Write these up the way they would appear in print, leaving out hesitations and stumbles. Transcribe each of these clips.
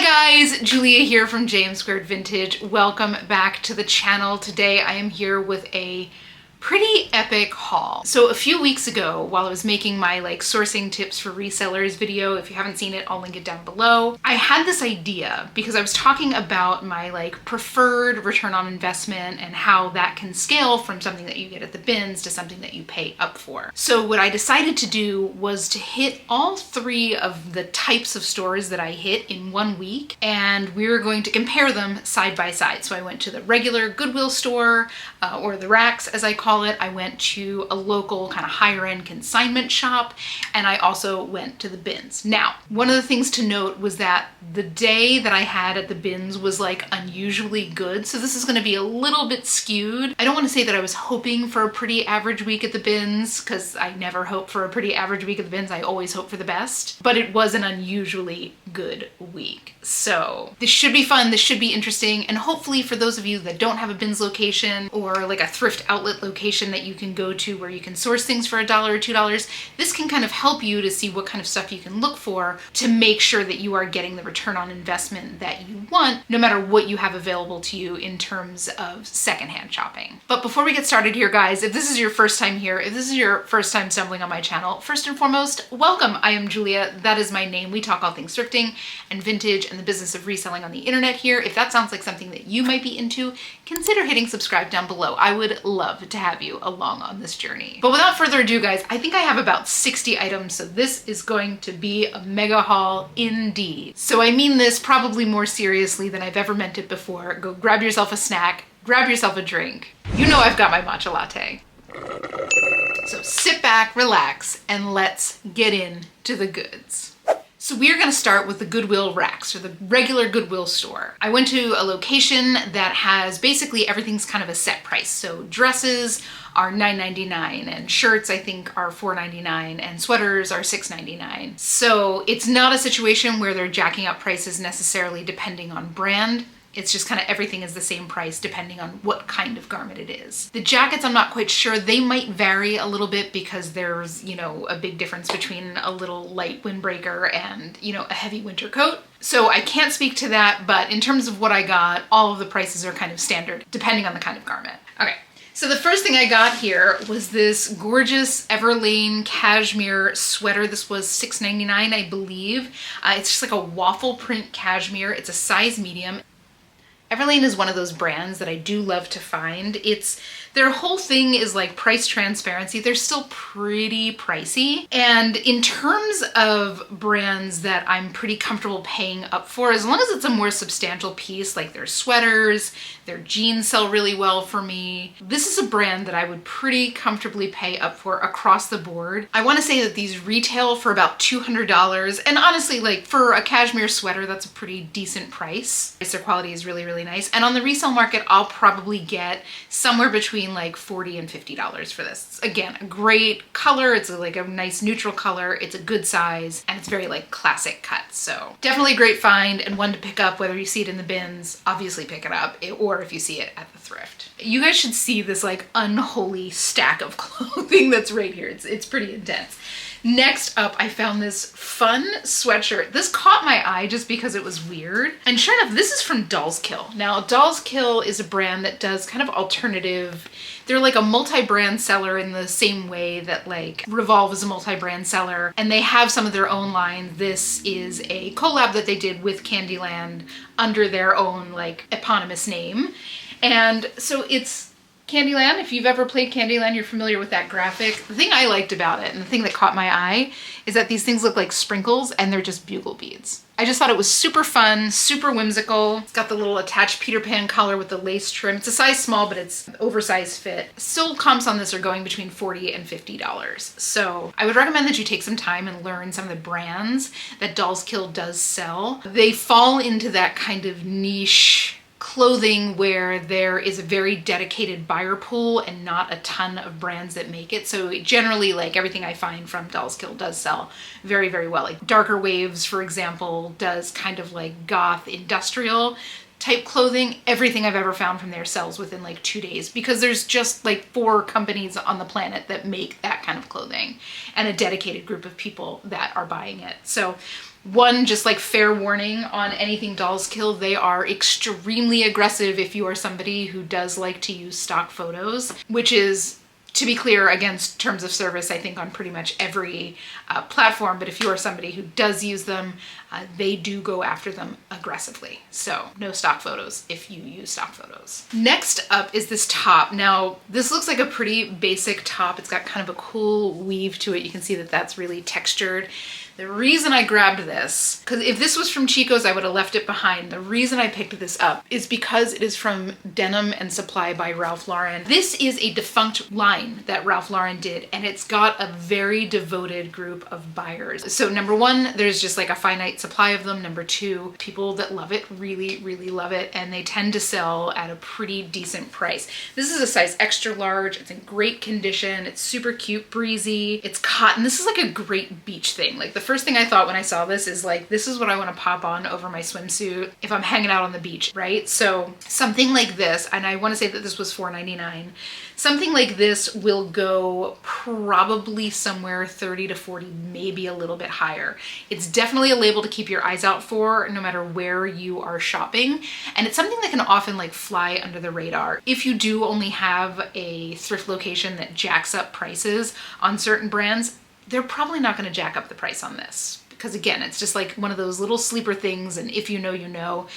Guys, Julia here from James Squared Vintage. Welcome back to the channel. Today I am here with a pretty epic haul. So a few weeks ago, while I was making my sourcing tips for resellers video, if you haven't seen it, I'll link it down below. I had this idea because I was talking about my preferred return on investment and how that can scale from something that you get at the bins to something that you pay up for. So what I decided to do was to hit all three of the types of stores that I hit in 1 week, and we were going to compare them side by side. So I went to the regular Goodwill store, or the racks as I call it. I went to a local kind of higher end consignment shop, and I also went to the bins. Now, one of the things to note was that the day that I had at the bins was unusually good. So this is going to be a little bit skewed. I don't want to say that I was hoping for a pretty average week at the bins, because I never hope for a pretty average week at the bins. I always hope for the best, but it was an unusually good week. So this should be fun. This should be interesting. And hopefully for those of you that don't have a bins location or a thrift outlet location that you can go to where you can source things for $1 or $2, this can kind of help you to see what kind of stuff you can look for to make sure that you are getting the return on investment that you want, no matter what you have available to you in terms of secondhand shopping. But before we get started here, guys, if this is your first time here, if this is your first time stumbling on my channel, first and foremost, welcome. I am Julia. That is my name. We talk all things thrifting and vintage and the business of reselling on the internet here. If that sounds like something that you might be into, consider hitting subscribe down below. I would love to have you along on this journey. But without further ado, guys, I think I have about 60 items, so this is going to be a mega haul indeed. So I mean this probably more seriously than I've ever meant it before. Go grab yourself a snack, grab yourself a drink. You know I've got my matcha latte. So sit back, relax, and let's get into the goods. So we are going to start with the Goodwill racks, or the regular Goodwill store. I went to a location that has basically everything's kind of a set price. So dresses are $9.99 and shirts I think are $4.99 and sweaters are $6.99. So it's not a situation where they're jacking up prices necessarily depending on brand. It's just kind of everything is the same price depending on what kind of garment it is. The jackets, I'm not quite sure. They might vary a little bit because there's, a big difference between a little light windbreaker and, a heavy winter coat. So I can't speak to that, but in terms of what I got, all of the prices are kind of standard depending on the kind of garment. Okay. So the first thing I got here was this gorgeous Everlane cashmere sweater. This was $6.99, I believe. It's just a waffle print cashmere. It's a size medium. Everlane is one of those brands that I do love to find. Their whole thing is price transparency. They're still pretty pricey. And in terms of brands that I'm pretty comfortable paying up for, as long as it's a more substantial piece, like their sweaters, their jeans sell really well for me. This is a brand that I would pretty comfortably pay up for across the board. I want to say that these retail for about $200. And honestly, for a cashmere sweater, that's a pretty decent price. Their quality is really, really nice. And on the resale market, I'll probably get somewhere between $40 and $50 for this. It's, again, a great color. It's a nice neutral color. It's a good size, and it's very classic cut. So definitely a great find and one to pick up, whether you see it in the bins, obviously pick it up, or if you see it at the thrift. You guys should see this unholy stack of clothing that's right here. It's pretty intense. Next up, I found this fun sweatshirt. This caught my eye just because it was weird. And sure enough, this is from Dolls Kill. Now, Dolls Kill is a brand that does kind of alternative. They're a multi-brand seller in the same way that Revolve is a multi-brand seller. And they have some of their own lines. This is a collab that they did with Candyland under their own eponymous name. And so it's Candyland. If you've ever played Candyland, you're familiar with that graphic. The thing I liked about it, and the thing that caught my eye, is that these things look like sprinkles and they're just bugle beads. I just thought it was super fun, super whimsical. It's got the little attached Peter Pan collar with the lace trim. It's a size small, but it's an oversized fit. Still, comps on this are going between $40 and $50. So I would recommend that you take some time and learn some of the brands that Dolls Kill does sell. They fall into that kind of niche clothing where there is a very dedicated buyer pool and not a ton of brands that make it. So generally, everything I find from Dolls Kill does sell very, very well. Darker Waves, for example, does kind of goth industrial type clothing. Everything I've ever found from there sells within 2 days, because there's just 4 companies on the planet that make that kind of clothing and a dedicated group of people that are buying it. So One, just like fair warning on anything Dolls Kill, they are extremely aggressive if you are somebody who does like to use stock photos, which is, to be clear, against terms of service, I think, on pretty much every platform. But if you are somebody who does use them, they do go after them aggressively. So no stock photos if you use stock photos. Next up is this top. Now, this looks like a pretty basic top. It's got kind of a cool weave to it. You can see that that's really textured. The reason I grabbed this, because if this was from Chico's, I would have left it behind. The reason I picked this up is because it is from Denim and Supply by Ralph Lauren. This is a defunct line that Ralph Lauren did, and it's got a very devoted group of buyers. So number one, there's just like a finite supply of them. Number two, people that love it really, really love it, and they tend to sell at a pretty decent price. This is a size extra large. It's in great condition. It's super cute, breezy. It's cotton. This is like a great beach thing. Like the first thing I thought when I saw this is like, this is what I want to pop on over my swimsuit if I'm hanging out on the beach, right? So something like this, and I want to say that this was $4.99. Something like this will go probably somewhere 30 to 40, maybe a little bit higher. It's definitely a label to keep your eyes out for no matter where you are shopping. And it's something that can often like fly under the radar. If you do only have a thrift location that jacks up prices on certain brands, they're probably not going to jack up the price on this, because again, it's just like one of those little sleeper things, and if you know, you know,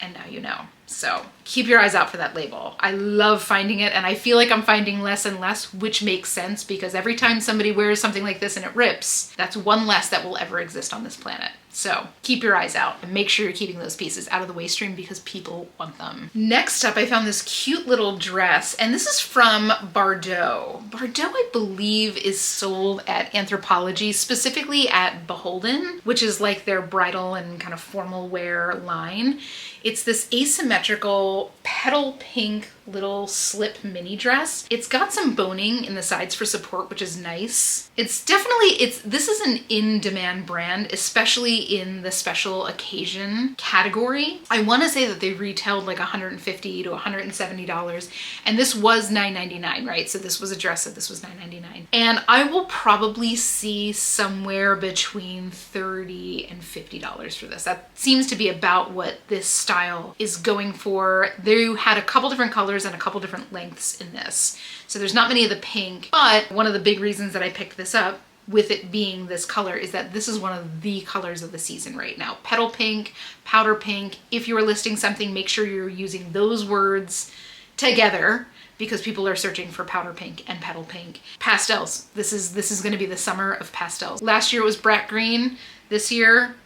and now you know. So keep your eyes out for that label. I love finding it, and I feel like I'm finding less and less, which makes sense because every time somebody wears something like this and it rips, that's one less that will ever exist on this planet. So keep your eyes out and make sure you're keeping those pieces out of the waste stream because people want them. Next up, I found this cute little dress, and this is from Bardot. Bardot, I believe, is sold at Anthropologie, specifically at Beholden, which is like their bridal and kind of formal wear line. It's this asymmetrical petal pink little slip mini dress. It's got some boning in the sides for support, which is nice. It's definitely, this is an in-demand brand, especially in the special occasion category. I want to say that they retailed like $150 to $170, and this was $9.99, right? So this was a dress, so this was $9.99. And I will probably see somewhere between $30 and $50 for this. That seems to be about what this style is going for. They had a couple different colors and a couple different lengths in this. So there's not many of the pink, but one of the big reasons that I picked this up with it being this color is that this is one of the colors of the season right now. Petal pink, powder pink. If you are listing something, make sure you're using those words together because people are searching for powder pink and petal pink. Pastels. This is going to be the summer of pastels. Last year it was brat green. This year,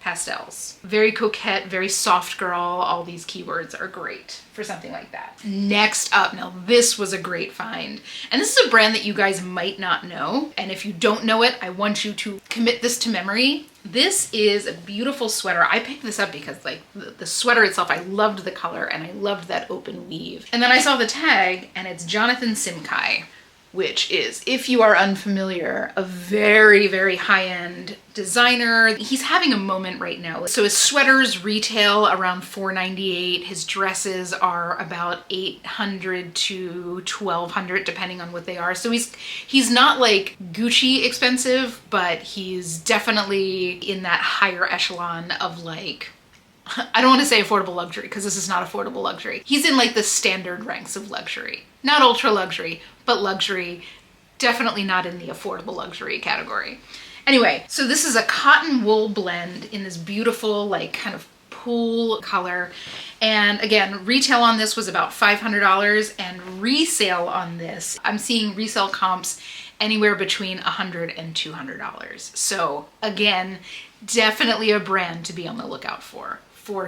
pastels. Very coquette, very soft girl. All these keywords are great for something like that. Next up, now this was a great find. And this is a brand that you guys might not know. And if you don't know it, I want you to commit this to memory. This is a beautiful sweater. I picked this up because like the sweater itself, I loved the color and I loved that open weave. And then I saw the tag and it's Jonathan Simkai, which is, if you are unfamiliar, a very, very high-end designer. He's having a moment right now. So his sweaters retail around $4.98. His dresses are about $800 to $1,200, depending on what they are. So he's not like Gucci expensive, but he's definitely in that higher echelon of like, I don't want to say affordable luxury because this is not affordable luxury. He's in like the standard ranks of luxury. Not ultra luxury, but luxury. Definitely not in the affordable luxury category. Anyway, so this is a cotton wool blend in this beautiful like kind of pool color. And again, retail on this was about $500 and resale on this, I'm seeing resale comps anywhere between $100 and $200. So again, definitely a brand to be on the lookout for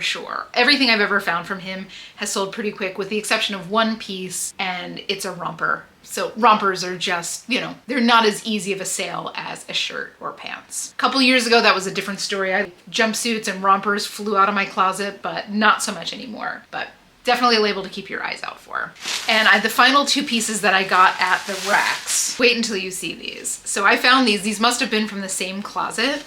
sure. Everything I've ever found from him has sold pretty quick with the exception of one piece, and it's a romper. So rompers are just, you know, they're not as easy of a sale as a shirt or pants. A couple years ago, that was a different story. Jumpsuits and rompers flew out of my closet, but not so much anymore. But definitely a label to keep your eyes out for. And the final two pieces that I got at the racks, wait until you see these. So I found these. These must have been from the same closet.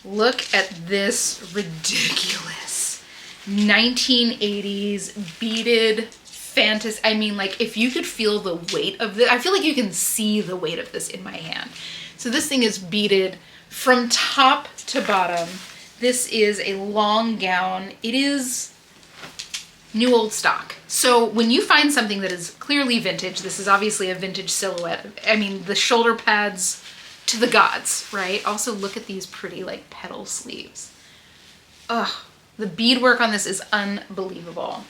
Look at this ridiculous 1980s beaded fantasy. I mean, like if you could feel the weight of this, I feel like you can see the weight of this in my hand. So this thing is beaded from top to bottom. This is a long gown. It is new old stock. So when you find something that is clearly vintage, this is obviously a vintage silhouette. I mean, the shoulder pads to the gods, right? Also look at these pretty like petal sleeves. Ugh, the beadwork on this is unbelievable.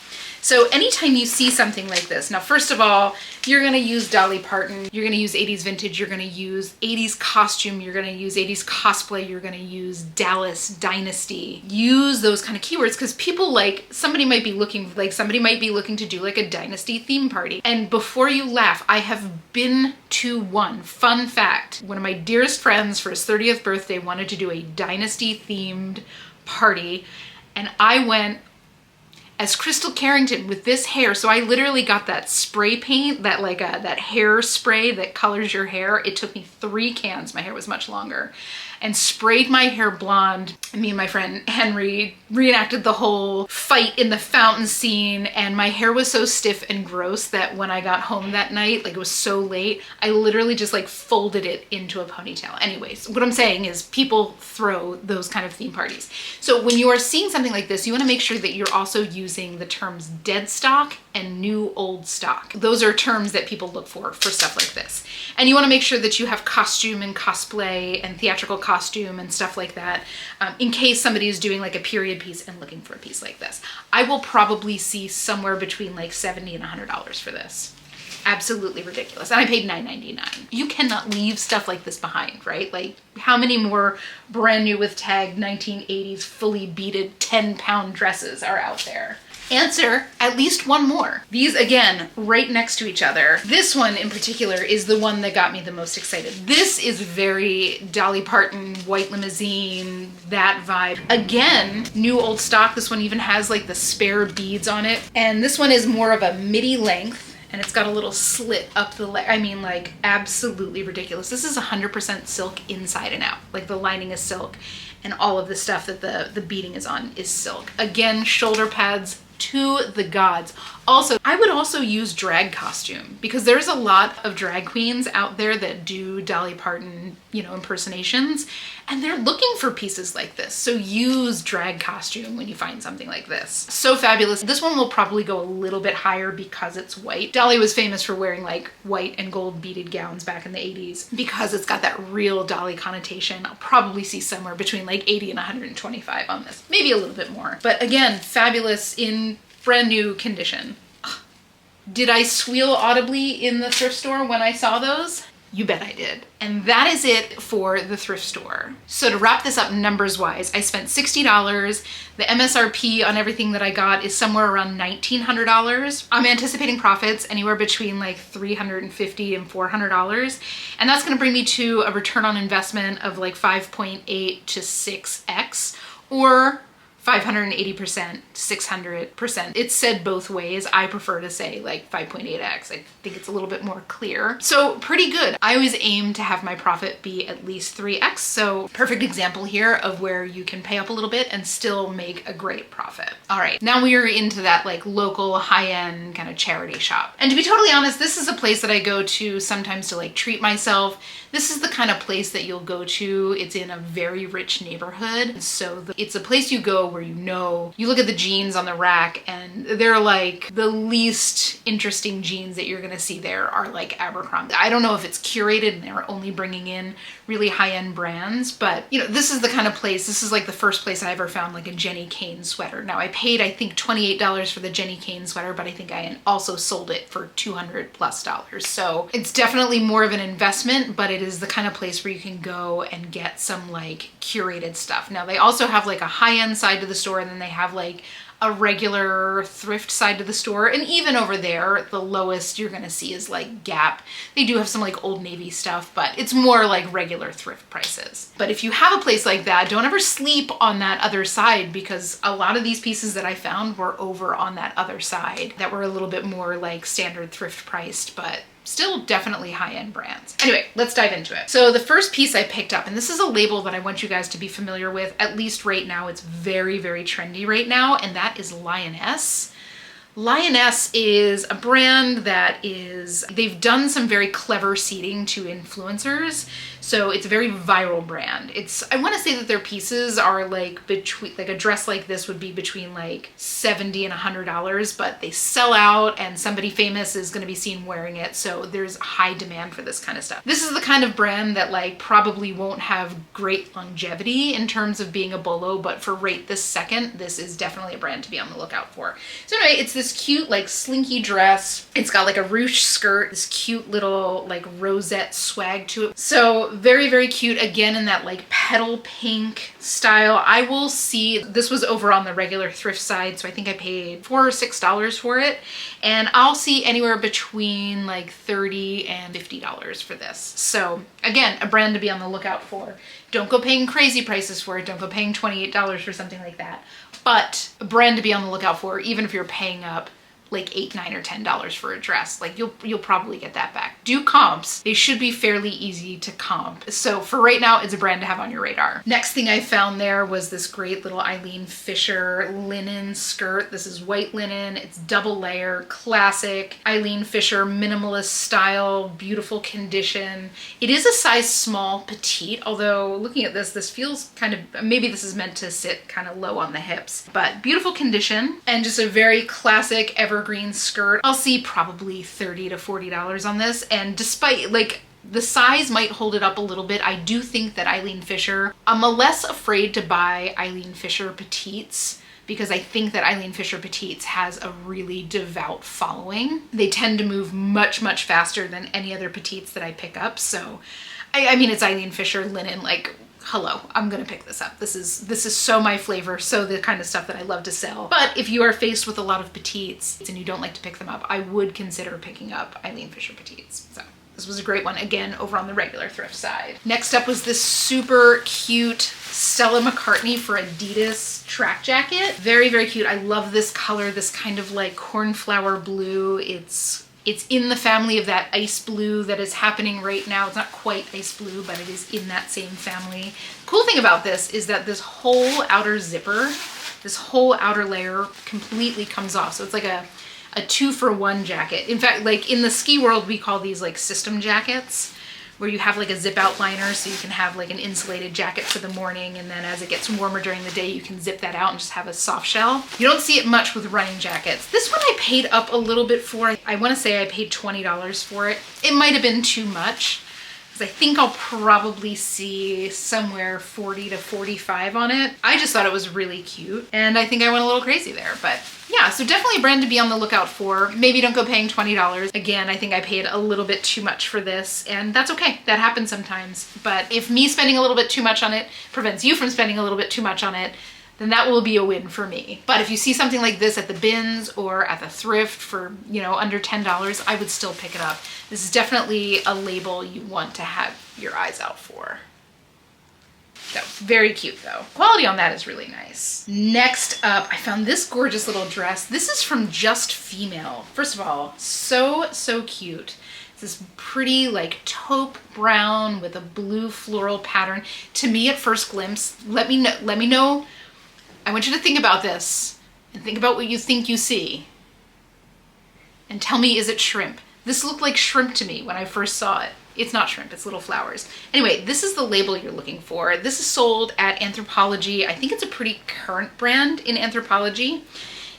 So anytime you see something like this, now first of all, you're gonna use Dolly Parton, you're gonna use 80s vintage, you're gonna use 80s costume, you're gonna use 80s cosplay, you're gonna use Dallas Dynasty. Use those kind of keywords because people like, somebody might be looking to do like a Dynasty theme party. And before you laugh, I have been to one. Fun fact, one of my dearest friends for his 30th birthday wanted to do a Dynasty themed party, and I went as Crystal Carrington with this hair. So I literally got that spray paint, that like that hair spray that colors your hair. It took me 3 cans, my hair was much longer, and sprayed my hair blonde. Me and my friend Henry reenacted the whole fight in the fountain scene, and my hair was so stiff and gross that when I got home that night, like it was so late, I literally just like folded it into a ponytail. Anyways, what I'm saying is people throw those kind of theme parties. So when you are seeing something like this, you wanna make sure that you're also using the terms dead stock and new old stock. Those are terms that people look for stuff like this. And you wanna make sure that you have costume and cosplay and theatrical costume and stuff like that, in case somebody is doing like a period piece and looking for a piece like this. I will probably see somewhere between like $70 and $100 for this. Absolutely ridiculous. And I paid $9.99. You cannot leave stuff like this behind, right? Like how many more brand new with tag 1980s fully beaded 10-pound dresses are out there? Answer, at least one more. These again, right next to each other. This one in particular is the one that got me the most excited. This is very Dolly Parton, white limousine, that vibe. Again, new old stock. This one even has like the spare beads on it. And this one is more of a midi length, and it's got a little slit up the leg. I mean, like absolutely ridiculous. This is 100% silk inside and out. Like the lining is silk, and all of the stuff that the beading is on is silk. Again, shoulder pads to the gods. Also, I would also use drag costume because there's a lot of drag queens out there that do Dolly Parton, you know, impersonations, and they're looking for pieces like this. So use drag costume when you find something like this. So fabulous. This one will probably go a little bit higher because it's white. Dolly was famous for wearing like white and gold beaded gowns back in the 80s because it's got that real Dolly connotation. I'll probably see somewhere between like 80 and 125 on this, maybe a little bit more. But again, fabulous in brand new condition. Did I squeal audibly in the thrift store when I saw those? You bet I did. And that is it for the thrift store. So to wrap this up numbers wise, I spent $60. The MSRP on everything that I got is somewhere around $1,900. I'm anticipating profits anywhere between like $350 and $400. And that's gonna bring me to a return on investment of like 5.8 to 6x, or 580%, 600%. It's said both ways. I prefer to say like 5.8x. I think it's a little bit more clear. So pretty good. I always aim to have my profit be at least 3x. So perfect example here of where you can pay up a little bit and still make a great profit. All right, now we are into that like local high-end kind of charity shop. And to be totally honest, this is a place that I go to sometimes to like treat myself. This is the kind of place that you'll go to. It's in a very rich neighborhood. So it's a place you go where you know, you look at the jeans on the rack and they're like the least interesting jeans that you're gonna see there are like Abercrombie. I don't know if it's curated and they're only bringing in really high-end brands, but you know, this is the kind of place, this is like the first place I ever found like a Jenny Kane sweater. Now I paid, I think $28 for the Jenny Kane sweater, but I think I also sold it for $200+. So it's definitely more of an investment, but it is the kind of place where you can go and get some like curated stuff. Now they also have like a high-end side to the store, and then they have like a regular thrift side to the store. And even over there, the lowest you're gonna see is like Gap. They do have some like Old Navy stuff, but it's more like regular thrift prices. But if you have a place like that, don't ever sleep on that other side, because a lot of these pieces that I found were over on that other side that were a little bit more like standard thrift priced, but still definitely high-end brands. Anyway, let's dive into it. So the first piece I picked up, and this is a label that I want you guys to be familiar with, at least right now. It's very, very trendy right now, and that is Lioness. Lioness is a brand that they've done some very clever seeding to influencers. So it's a very viral brand. I want to say that their pieces are like a dress like this would be between like $70 and $100, but they sell out and somebody famous is going to be seen wearing it. So there's high demand for this kind of stuff. This is the kind of brand that like probably won't have great longevity in terms of being a bolo, but for right this second, this is definitely a brand to be on the lookout for. So anyway, it's this cute like slinky dress. It's got like a ruche skirt, this cute little like rosette swag to it. So very, very cute. Again, in that like petal pink style. I will see, this was over on the regular thrift side, so I think I paid $4 or $6 for it. And I'll see anywhere between like $30 and $50 for this. So again, a brand to be on the lookout for. Don't go paying crazy prices for it. Don't go paying $28 for something like that. But a brand to be on the lookout for, even if you're paying up like $8, $9, or $10 for a dress. Like you'll probably get that back. Do comps. They should be fairly easy to comp. So for right now, it's a brand to have on your radar. Next thing I found there was this great little Eileen Fisher linen skirt. This is white linen. It's double layer, classic Eileen Fisher minimalist style, beautiful condition. It is a size small petite, although looking at this feels kind of, maybe this is meant to sit kind of low on the hips, but beautiful condition and just a very classic evergreen skirt. I'll see probably $30 to $40 on this. And despite like the size might hold it up a little bit, I do think that Eileen Fisher, I'm less afraid to buy Eileen Fisher petites because I think that Eileen Fisher petites has a really devout following. They tend to move much, much faster than any other petites that I pick up. So, I mean, it's Eileen Fisher linen, like, hello, I'm gonna pick this up. This is so my flavor, so the kind of stuff that I love to sell. But if you are faced with a lot of petites and you don't like to pick them up, I would consider picking up Eileen Fisher petites. So this was a great one, again, over on the regular thrift side. Next up was this super cute Stella McCartney for Adidas track jacket. Very, very cute. I love this color, this kind of like cornflower blue. It's in the family of that ice blue that is happening right now. It's not quite ice blue, but it is in that same family. The cool thing about this is that this whole outer zipper, this whole outer layer completely comes off. So it's like a 2-for-1 jacket. In fact, like in the ski world, we call these like system jackets, where you have like a zip out liner so you can have like an insulated jacket for the morning, and then as it gets warmer during the day you can zip that out and just have a soft shell. You don't see it much with running jackets. This one I paid up a little bit for. I want to say I paid $20 for it. It might have been too much because I think I'll probably see somewhere $40 to $45 on it. I just thought it was really cute and I think I went a little crazy there, but yeah, so definitely a brand to be on the lookout for. Maybe don't go paying $20. Again, I think I paid a little bit too much for this, and that's okay. That happens sometimes. But if me spending a little bit too much on it prevents you from spending a little bit too much on it, then that will be a win for me. But if you see something like this at the bins or at the thrift for, you know, under $10, I would still pick it up. This is definitely a label you want to have your eyes out for. So very cute though. Quality on that is really nice. Next up, I found this gorgeous little dress. This is from Just Female. First of all, so cute. It's this pretty like taupe brown with a blue floral pattern. To me at first glimpse, let me know. I want you to think about this and think about what you think you see. And tell me, is it shrimp? This looked like shrimp to me when I first saw it. It's not shrimp, it's little flowers. Anyway, this is the label you're looking for. This is sold at Anthropologie. I think it's a pretty current brand in Anthropologie.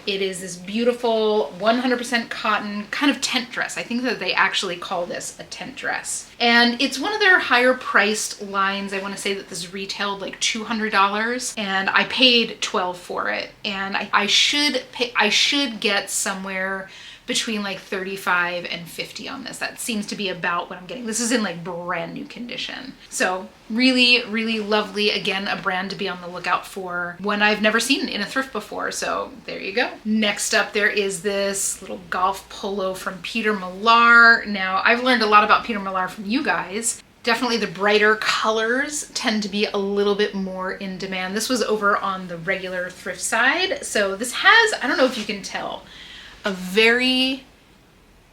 It is this beautiful 100% cotton kind of tent dress. I think that they actually call this a tent dress. And it's one of their higher priced lines. I want to say that this retailed like $200 and I paid $12 for it. And I should get somewhere between like $35 and $50 on this. That seems to be about what I'm getting. This is in like brand new condition. So really, really lovely. Again, a brand to be on the lookout for, one I've never seen in a thrift before. So there you go. Next up, there is this little golf polo from Peter Millar. Now, I've learned a lot about Peter Millar from you guys. Definitely the brighter colors tend to be a little bit more in demand. This was over on the regular thrift side. So this has, I don't know if you can tell, a very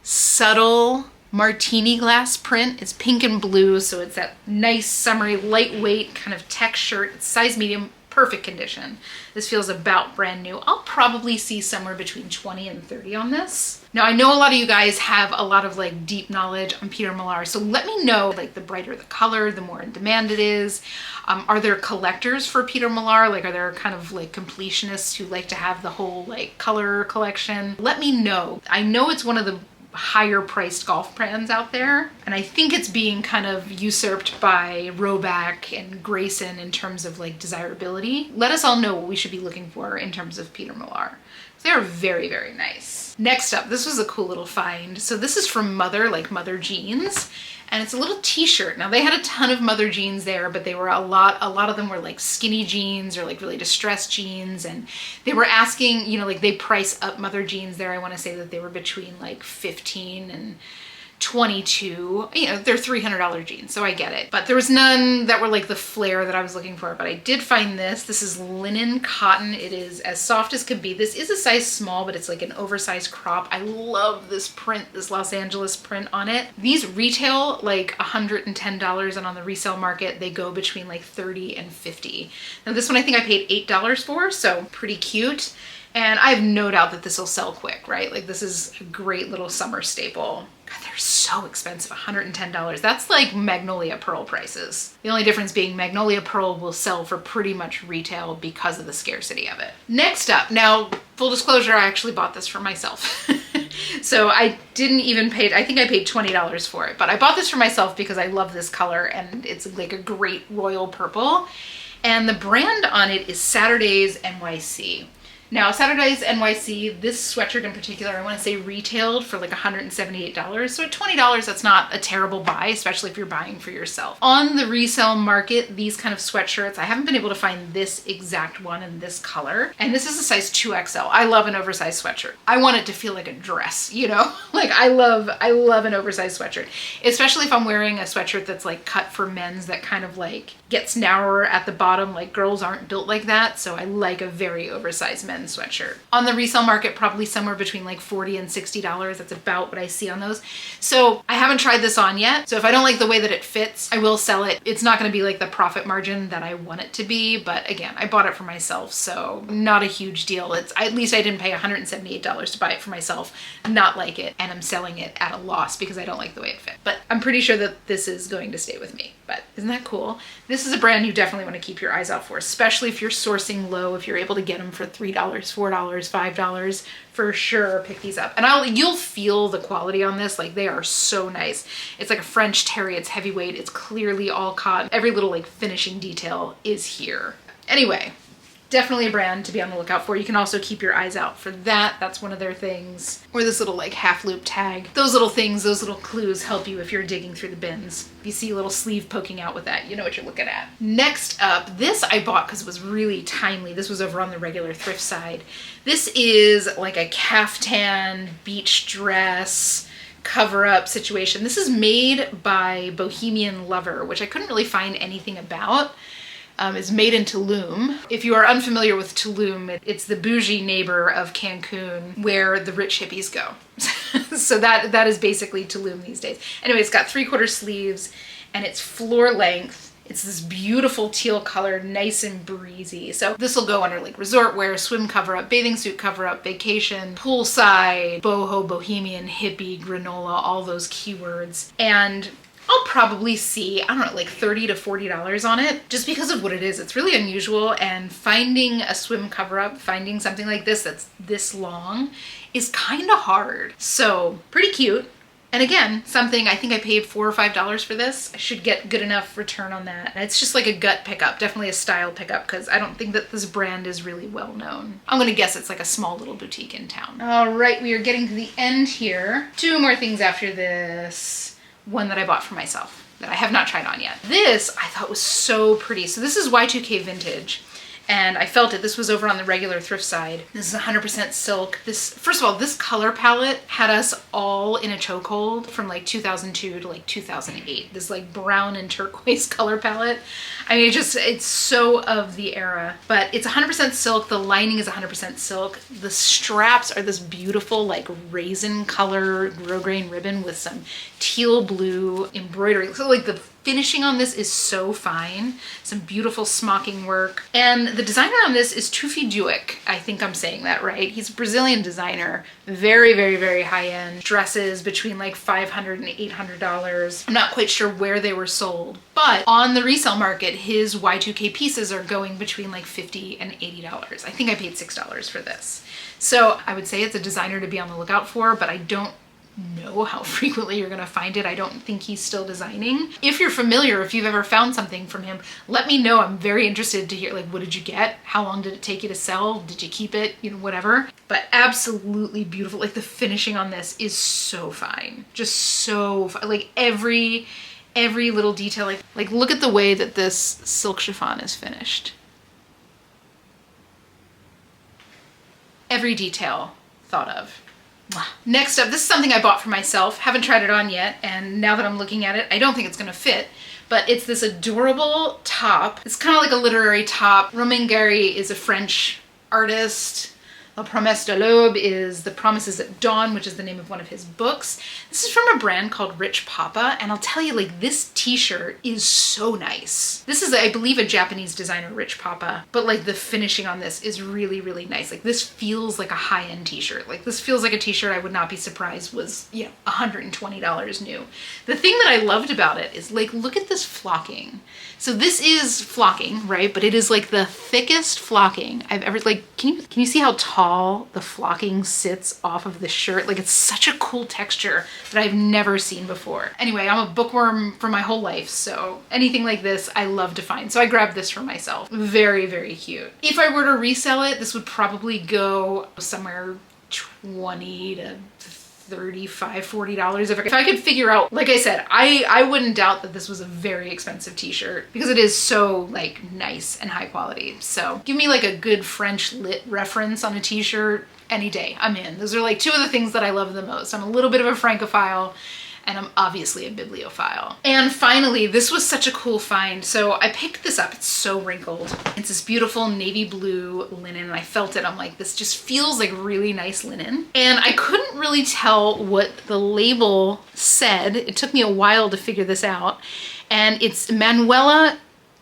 subtle martini glass print. It's pink and blue, so it's that nice summery, lightweight kind of tech shirt. It's size medium. perfect condition. This feels about brand new. I'll probably see somewhere between 20 and 30 on this. Now, I know a lot of you guys have a lot of like deep knowledge on Peter Millar, so let me know, like, the brighter the color, the more in demand it is. Are there collectors for Peter Millar? Like, are there kind of like completionists who like to have the whole like color collection? Let me know. I know it's one of the higher priced golf brands out there, and I think it's being kind of usurped by Roback and Grayson in terms of like desirability. Let us all know what we should be looking for in terms of Peter Millar. They are very, very nice. Next up, this was a cool little find. So this is from Mother, like Mother Jeans, and it's a little t-shirt. Now, they had a ton of Mother jeans there, but they were a lot of them were like skinny jeans or like really distressed jeans, and they were asking, you know, like they price up Mother jeans there. I want to say that they were between like 15 and 22. You know, they're $300 jeans, so I get it. But there was none that were like the flare that I was looking for, but I did find this. This is linen cotton. It is as soft as could be. This is a size small, but it's like an oversized crop. I love this print, this Los Angeles print on it. These retail like $110, and on the resale market, they go between like 30 and 50. Now, this one I think I paid $8 for, so pretty cute. And I have no doubt that this will sell quick, right? Like, this is a great little summer staple. God, they're so expensive, $110. That's like Magnolia Pearl prices. The only difference being Magnolia Pearl will sell for pretty much retail because of the scarcity of it. Next up, now, full disclosure, I actually bought this for myself. So I didn't even pay, I think I paid $20 for it, but I bought this for myself because I love this color, and it's like a great royal purple. And the brand on it is Saturday's NYC. Now, Saturday's NYC, this sweatshirt in particular, I want to say retailed for like $178. So at $20, that's not a terrible buy, especially if you're buying for yourself. On the resale market, these kind of sweatshirts, I haven't been able to find this exact one in this color. And this is a size 2XL. I love an oversized sweatshirt. I want it to feel like a dress, you know? Like, I love an oversized sweatshirt, especially if I'm wearing a sweatshirt that's like cut for men's, that kind of like gets narrower at the bottom. Like, girls aren't built like that. So I like a very oversized men's sweatshirt. On the resale market, probably somewhere between like $40 and $60. That's about what I see on those. So I haven't tried this on yet. So if I don't like the way that it fits, I will sell it. It's not going to be like the profit margin that I want it to be. But again, I bought it for myself, so not a huge deal. It's, at least I didn't pay $178 to buy it for myself, not like it, and I'm selling it at a loss because I don't like the way it fit. But I'm pretty sure that this is going to stay with me. But isn't that cool? This is a brand you definitely want to keep your eyes out for, especially if you're sourcing low. If you're able to get them for $3, $4, $5, for sure pick these up. And you'll feel the quality on this. Like, they are so nice. It's like a French terry. It's heavyweight. It's clearly all cotton. Every little like finishing detail is here. Anyway, definitely a brand to be on the lookout for. You can also keep your eyes out for that. That's one of their things. Or this little like half loop tag. Those little things, those little clues help you if you're digging through the bins. If you see a little sleeve poking out with that, you know what you're looking at. Next up, this I bought because it was really timely. This was over on the regular thrift side. This is like a caftan beach dress cover-up situation. This is made by Bohemian Lover, which I couldn't really find anything about. Is made in Tulum. If you are unfamiliar with Tulum, it's the bougie neighbor of Cancun where the rich hippies go. So that is basically Tulum these days. Anyway, it's got 3/4 sleeves and it's floor length. It's this beautiful teal color, nice and breezy. So this will go under like resort wear, swim cover-up, bathing suit cover-up, vacation, poolside, boho, bohemian, hippie, granola, all those keywords. And I'll probably see, I don't know, like $30 to $40 on it just because of what it is. It's really unusual, and finding a swim cover-up, finding something like this that's this long is kind of hard. So pretty cute. And again, something I think I paid $4 or $5 for this. I should get good enough return on that. And it's just like a gut pickup, definitely a style pickup, because I don't think that this brand is really well known. I'm gonna guess it's like a small little boutique in town. All right, we are getting to the end here. 2 more things after this. One that I bought for myself that I have not tried on yet. This I thought was so pretty. So this is Y2K vintage, and I felt it. This was over on the regular thrift side. This is 100% silk. This, first of all, this color palette had us all in a chokehold from like 2002 to like 2008. This like brown and turquoise color palette. I mean, it's so of the era, but it's 100% silk. The lining is 100% silk. The straps are this beautiful like raisin color grosgrain ribbon with some teal blue embroidery. So like the finishing on this is so fine. Some beautiful smocking work. And the designer on this is Tufi Duick. I think I'm saying that right. He's a Brazilian designer. Very, very, very high-end. Dresses between like $500 and $800. I'm not quite sure where they were sold, but on the resale market, his Y2K pieces are going between like $50 and $80. I think I paid $6 for this. So I would say it's a designer to be on the lookout for, but I don't know how frequently you're gonna find it. I don't think he's still designing. If you're familiar, if you've ever found something from him, let me know. I'm very interested to hear, like, what did you get? How long did it take you to sell? Did you keep it? You know, whatever. But absolutely beautiful. Like, the finishing on this is so fine. Just so fine. Like, every little detail. Like look at the way that this silk chiffon is finished. Every detail thought of. Next up, this is something I bought for myself. Haven't tried it on yet, and now that I'm looking at it, I don't think it's gonna fit, but it's this adorable top. It's kind of like a literary top. Romain Gary is a French artist. La Promesse de l'Aube is The Promises at Dawn, which is the name of one of his books. This is from a brand called Rich Papa, and I'll tell you, like, this t-shirt is so nice. This is, I believe, a Japanese designer, Rich Papa, but like the finishing on this is really, really nice. Like, this feels like a high-end t-shirt. Like, this feels like a t-shirt I would not be surprised was, you know, $120 new. The thing that I loved about it is, like, look at this flocking. So this is flocking, right? But it is like the thickest flocking I've ever, like, can you see how tall the flocking sits off of the shirt? Like, it's such a cool texture that I've never seen before. Anyway, I'm a bookworm for my whole life, so anything like this I love to find. So I grabbed this for myself. Very, very cute. If I were to resell it, this would probably go somewhere $20 to $35, $40 if I could figure out. Like I said, I wouldn't doubt that this was a very expensive t-shirt because it is so, like, nice and high quality. So give me like a good French lit reference on a t-shirt any day. I'm in. Those are like two of the things that I love the most. I'm a little bit of a Francophile, and I'm obviously a bibliophile. And finally, this was such a cool find. So I picked this up. It's so wrinkled. It's this beautiful navy blue linen, and I felt it. I'm like, this just feels like really nice linen. And I couldn't really tell what the label said. It took me a while to figure this out. And it's Manuela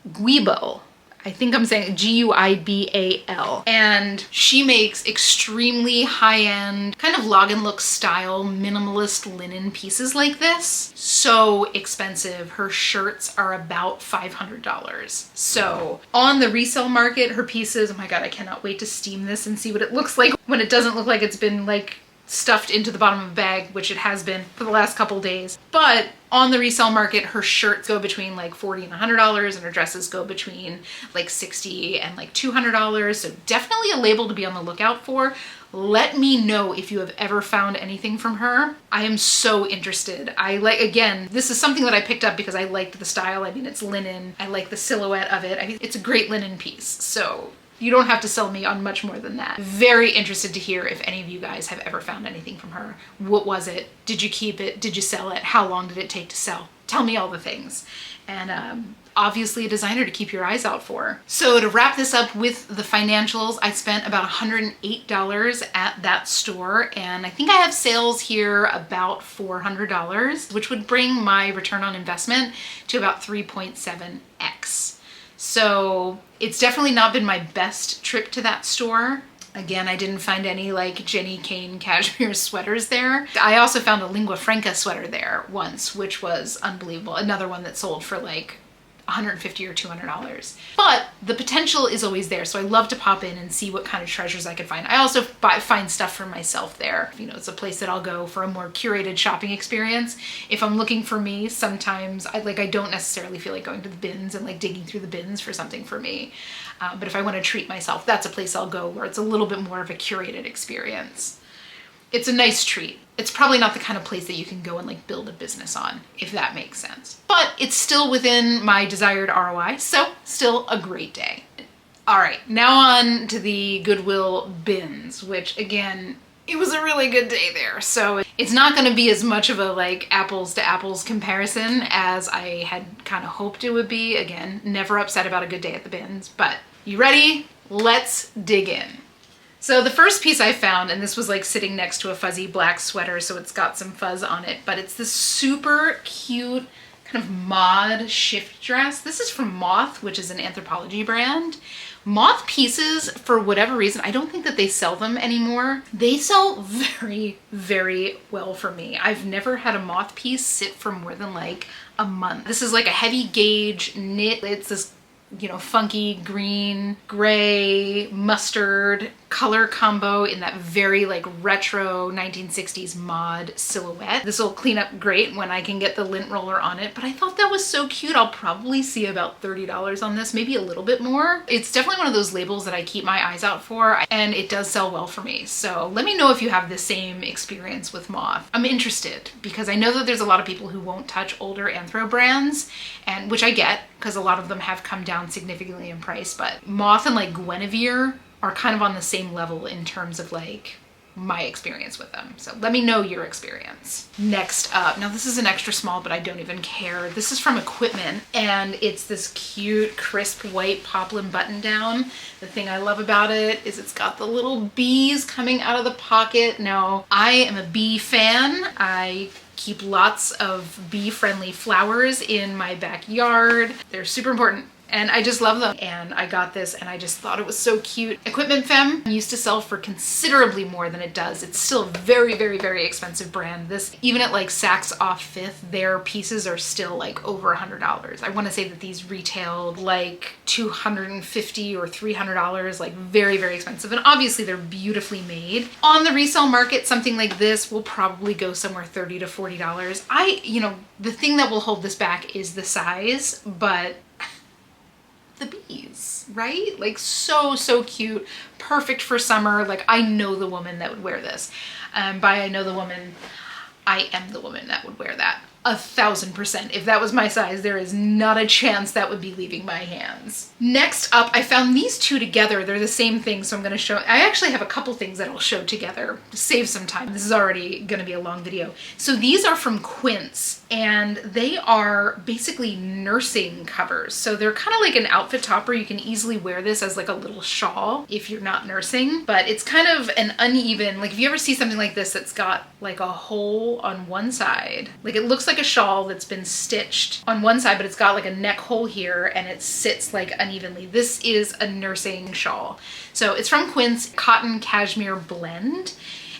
Guibal. I think I'm saying Guibal. And she makes extremely high-end, kind of log and look style, minimalist linen pieces like this. So expensive. Her shirts are about $500. So on the resale market, her pieces, oh my God, I cannot wait to steam this and see what it looks like when it doesn't look like it's been like stuffed into the bottom of a bag, which it has been for the last couple days. But on the resale market, her shirts go between like $40 and $100, and her dresses go between like $60 and like $200. So definitely a label to be on the lookout for. Let me know if you have ever found anything from her. I am so interested. Again, this is something that I picked up because I liked the style. I mean, it's linen. I like the silhouette of it. I mean, it's a great linen piece. So you don't have to sell me on much more than that. Very interested to hear if any of you guys have ever found anything from her. What was it? Did you keep it? Did you sell it? How long did it take to sell? Tell me all the things. And obviously a designer to keep your eyes out for. So to wrap this up with the financials, I spent about $108 at that store, and I think I have sales here about $400, which would bring my return on investment to about 3.7x. So it's definitely not been my best trip to that store. Again, I didn't find any like Jenny Kane cashmere sweaters there. I also found a lingua franca sweater there once, which was unbelievable. Another one that sold for like $150 or $200. But the potential is always there. So I love to pop in and see what kind of treasures I could find. I also find stuff for myself there. You know, it's a place that I'll go for a more curated shopping experience. If I'm looking for me, sometimes I don't necessarily feel like going to the bins and like digging through the bins for something for me. But if I want to treat myself, that's a place I'll go where it's a little bit more of a curated experience. It's a nice treat. It's probably not the kind of place that you can go and like build a business on, if that makes sense. But it's still within my desired ROI, so still a great day. All right, now on to the Goodwill bins, which again, it was a really good day there. So it's not gonna be as much of a like apples to apples comparison as I had kind of hoped it would be. Again, never upset about a good day at the bins, but you ready? Let's dig in. So the first piece I found, and this was like sitting next to a fuzzy black sweater, so it's got some fuzz on it, but it's this super cute kind of mod shift dress. This is from Moth, which is an Anthropologie brand. Moth pieces, for whatever reason, I don't think that they sell them anymore. They sell very, very well for me. I've never had a Moth piece sit for more than like a month. This is like a heavy gauge knit. It's this, you know, funky green, gray, mustard color combo in that very like retro 1960s mod silhouette. This will clean up great when I can get the lint roller on it, but I thought that was so cute. I'll probably see about $30 on this, maybe a little bit more. It's definitely one of those labels that I keep my eyes out for, and it does sell well for me. So let me know if you have the same experience with Moth. I'm interested because I know that there's a lot of people who won't touch older Anthro brands, and which I get because a lot of them have come down significantly in price, but Moth and like Guinevere are kind of on the same level in terms of like my experience with them. So let me know your experience. Next up, now this is an extra small, but I don't even care. This is from Equipment, and it's this cute, crisp white poplin button down. The thing I love about it is it's got the little bees coming out of the pocket. Now, I am a bee fan. I keep lots of bee-friendly flowers in my backyard. They're super important, and I just love them. And I got this and I just thought it was so cute. Equipment Femme used to sell for considerably more than it does. It's still a very, very, very expensive brand. This, even at like Saks off Fifth, their pieces are still like over $100. I want to say that these retailed like $250 or $300, like very, very expensive. And obviously they're beautifully made. On the resale market, something like this will probably go somewhere $30 to $40. You know, the thing that will hold this back is the size, but the bees, right? Like so, so cute. Perfect for summer. Like I know the woman that would wear this. By I know the woman, I am the woman that would wear that. 1000%. If that was my size, there is not a chance that would be leaving my hands. Next up, I found these two together. They're the same thing, so I'm going to show. I actually have a couple things that I'll show together to save some time. This is already going to be a long video. So these are from Quince, and they are basically nursing covers. So they're kind of like an outfit topper. You can easily wear this as like a little shawl if you're not nursing, but it's kind of an uneven, like if you ever see something like this that's got like a hole on one side, like it looks like a shawl that's been stitched on one side, but it's got like a neck hole here and it sits like unevenly. This is a nursing shawl. So it's from Quince, cotton cashmere blend.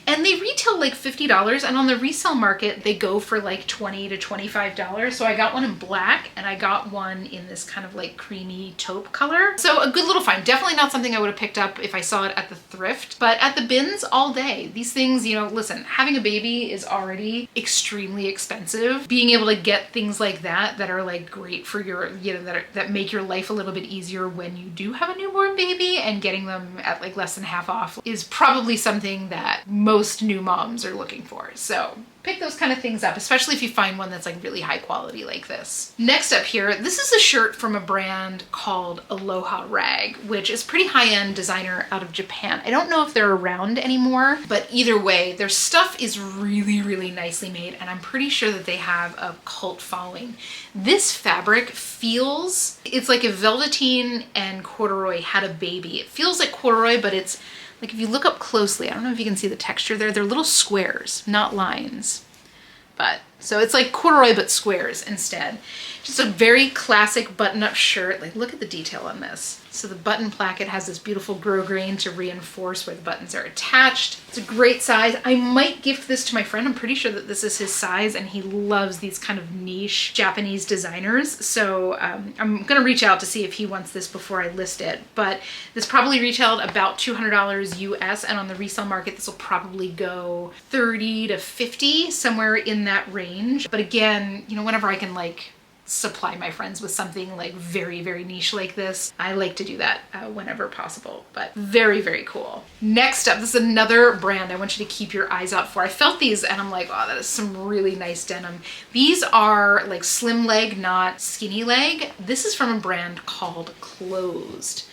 And they retail like $50, and on the resale market, they go for like $20 to $25. So I got one in black and I got one in this kind of like creamy taupe color. So a good little find. Definitely not something I would have picked up if I saw it at the thrift, but at the bins all day. These things, you know, listen, having a baby is already extremely expensive. Being able to get things like that that are like great for your, you know, that make your life a little bit easier when you do have a newborn baby, and getting them at like less than half off is probably something that most new moms are looking for. So pick those kind of things up, especially if you find one that's like really high quality like this. Next up here, this is a shirt from a brand called Aloha Rag, which is pretty high-end designer out of Japan. I don't know if they're around anymore, but either way, their stuff is really, really nicely made, and I'm pretty sure that they have a cult following. This fabric feels, it's like if velveteen and corduroy had a baby. It feels like corduroy, but it's like if you look up closely, I don't know if you can see the texture there, they're little squares, not lines. But so it's like corduroy, but squares instead. Just a very classic button-up shirt. Like look at the detail on this. So the button placket has this beautiful grosgrain to reinforce where the buttons are attached. It's a great size. I might gift this to my friend. I'm pretty sure that this is his size, and he loves these kind of niche Japanese designers. So I'm gonna reach out to see if he wants this before I list it. But this probably retailed about $200 US, and on the resale market, this will probably go 30 to 50, somewhere in that range. But again, you know, whenever I can like supply my friends with something like very, very niche like this, I like to do that whenever possible, but very, very cool. Next up, this is another brand I want you to keep your eyes out for. I felt these and I'm like, oh, that is some really nice denim. These are like slim leg, not skinny leg. This is from a brand called Closed.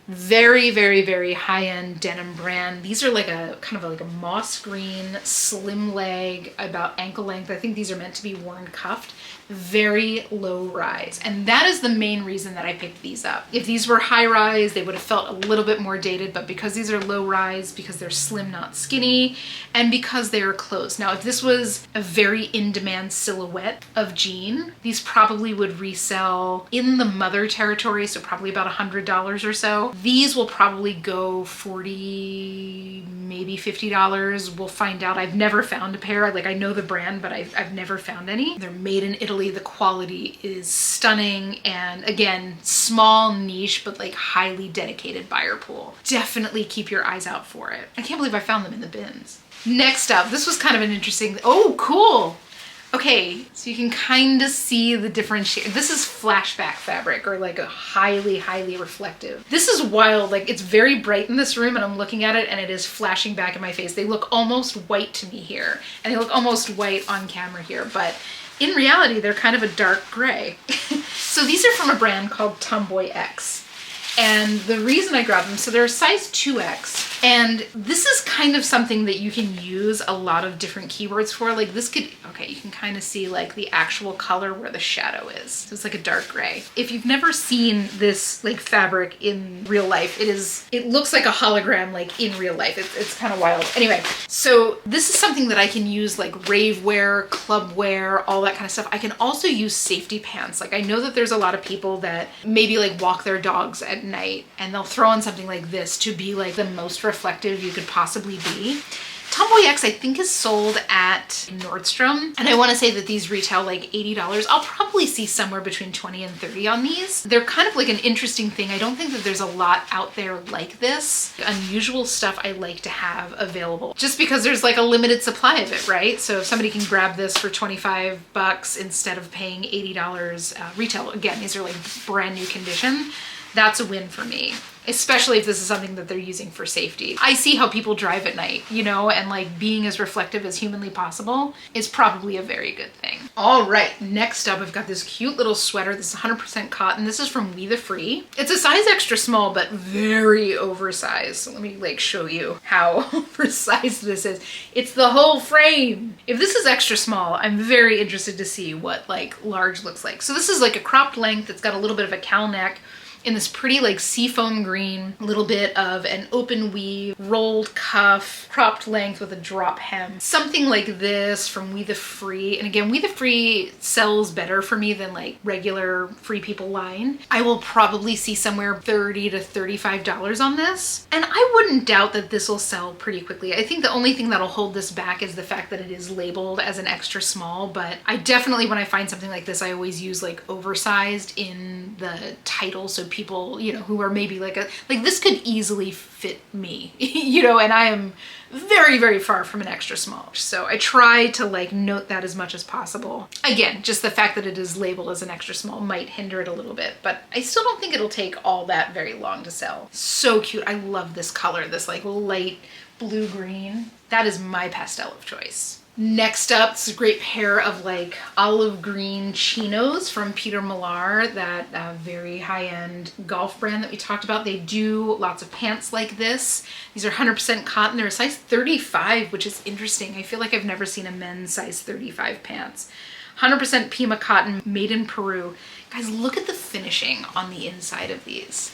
Very, very, very high-end denim brand. These are like a kind of like a moss green, slim leg, about ankle length. I think these are meant to be worn cuffed. Very low rise. And that is the main reason that I picked these up. If these were high rise, they would have felt a little bit more dated, but because these are low rise, because they're slim, not skinny, and because they are closed. Now, if this was a very in-demand silhouette of jean, these probably would resell in the mother territory, so probably about $100 or so. These will probably go $40, maybe $50. We'll find out. I've never found a pair. Like, I know the brand, but I've never found any. They're made in Italy. The quality is stunning, and again, small niche, but like highly dedicated buyer pool. Definitely keep your eyes out for it. I can't believe I found them in the bins. Next up, this was kind of an interesting, oh, cool. Okay, so you can kind of see the differentiation. This is flashback fabric, or like a highly, highly reflective. This is wild. Like, it's very bright in this room and I'm looking at it and it is flashing back in my face. They look almost white to me here, and they look almost white on camera here, but in reality, they're kind of a dark gray. So these are from a brand called Tomboy X. And the reason I grabbed them, so they're a size 2X, and this is kind of something that you can use a lot of different keywords for. Like this could, okay, you can kind of see like the actual color where the shadow is. So it's like a dark gray. If you've never seen this like fabric in real life, it looks like a hologram like in real life. It's kind of wild. Anyway, so this is something that I can use like rave wear, club wear, all that kind of stuff. I can also use safety pants. Like I know that there's a lot of people that maybe like walk their dogs at night and they'll throw on something like this to be like the most reflective you could possibly be. Tomboy X, I think, is sold at Nordstrom, and I want to say that these retail like $80. I'll probably see somewhere between 20 and 30 on these. They're kind of like an interesting thing. I don't think that there's a lot out there like this. Unusual stuff I like to have available just because there's like a limited supply of it, right? So if somebody can grab this for 25 bucks instead of paying $80 retail, again, these are like brand new condition. That's a win for me, especially if this is something that they're using for safety. I see how people drive at night, you know, and like being as reflective as humanly possible is probably a very good thing. All right, next up, I've got this cute little sweater. This is 100% cotton. This is from We The Free. It's a size extra small, but very oversized. So let me like show you how oversized this is. It's the whole frame. If this is extra small, I'm very interested to see what like large looks like. So this is like a cropped length. It's got a little bit of a cowl neck in this pretty like seafoam green, a little bit of an open weave, rolled cuff, cropped length with a drop hem. Something like this from We The Free. And again, We The Free sells better for me than like regular Free People line. I will probably see somewhere $30 to $35 on this. And I wouldn't doubt that this will sell pretty quickly. I think the only thing that'll hold this back is the fact that it is labeled as an extra small, but I definitely, when I find something like this, I always use like oversized in the title, so people, you know, who are maybe like this could easily fit me, you know, and I am very, very far from an extra small. So I try to like note that as much as possible. Again, just the fact that it is labeled as an extra small might hinder it a little bit, but I still don't think it'll take all that very long to sell. So cute. I love this color, this like light blue green. That is my pastel of choice. Next up, this is a great pair of like olive green chinos from Peter Millar, that very high-end golf brand that we talked about. They do lots of pants like this. These are 100% cotton. They're a size 35, which is interesting. I feel like I've never seen a men's size 35 pants. 100% Pima cotton, made in Peru. Guys, look at the finishing on the inside of these.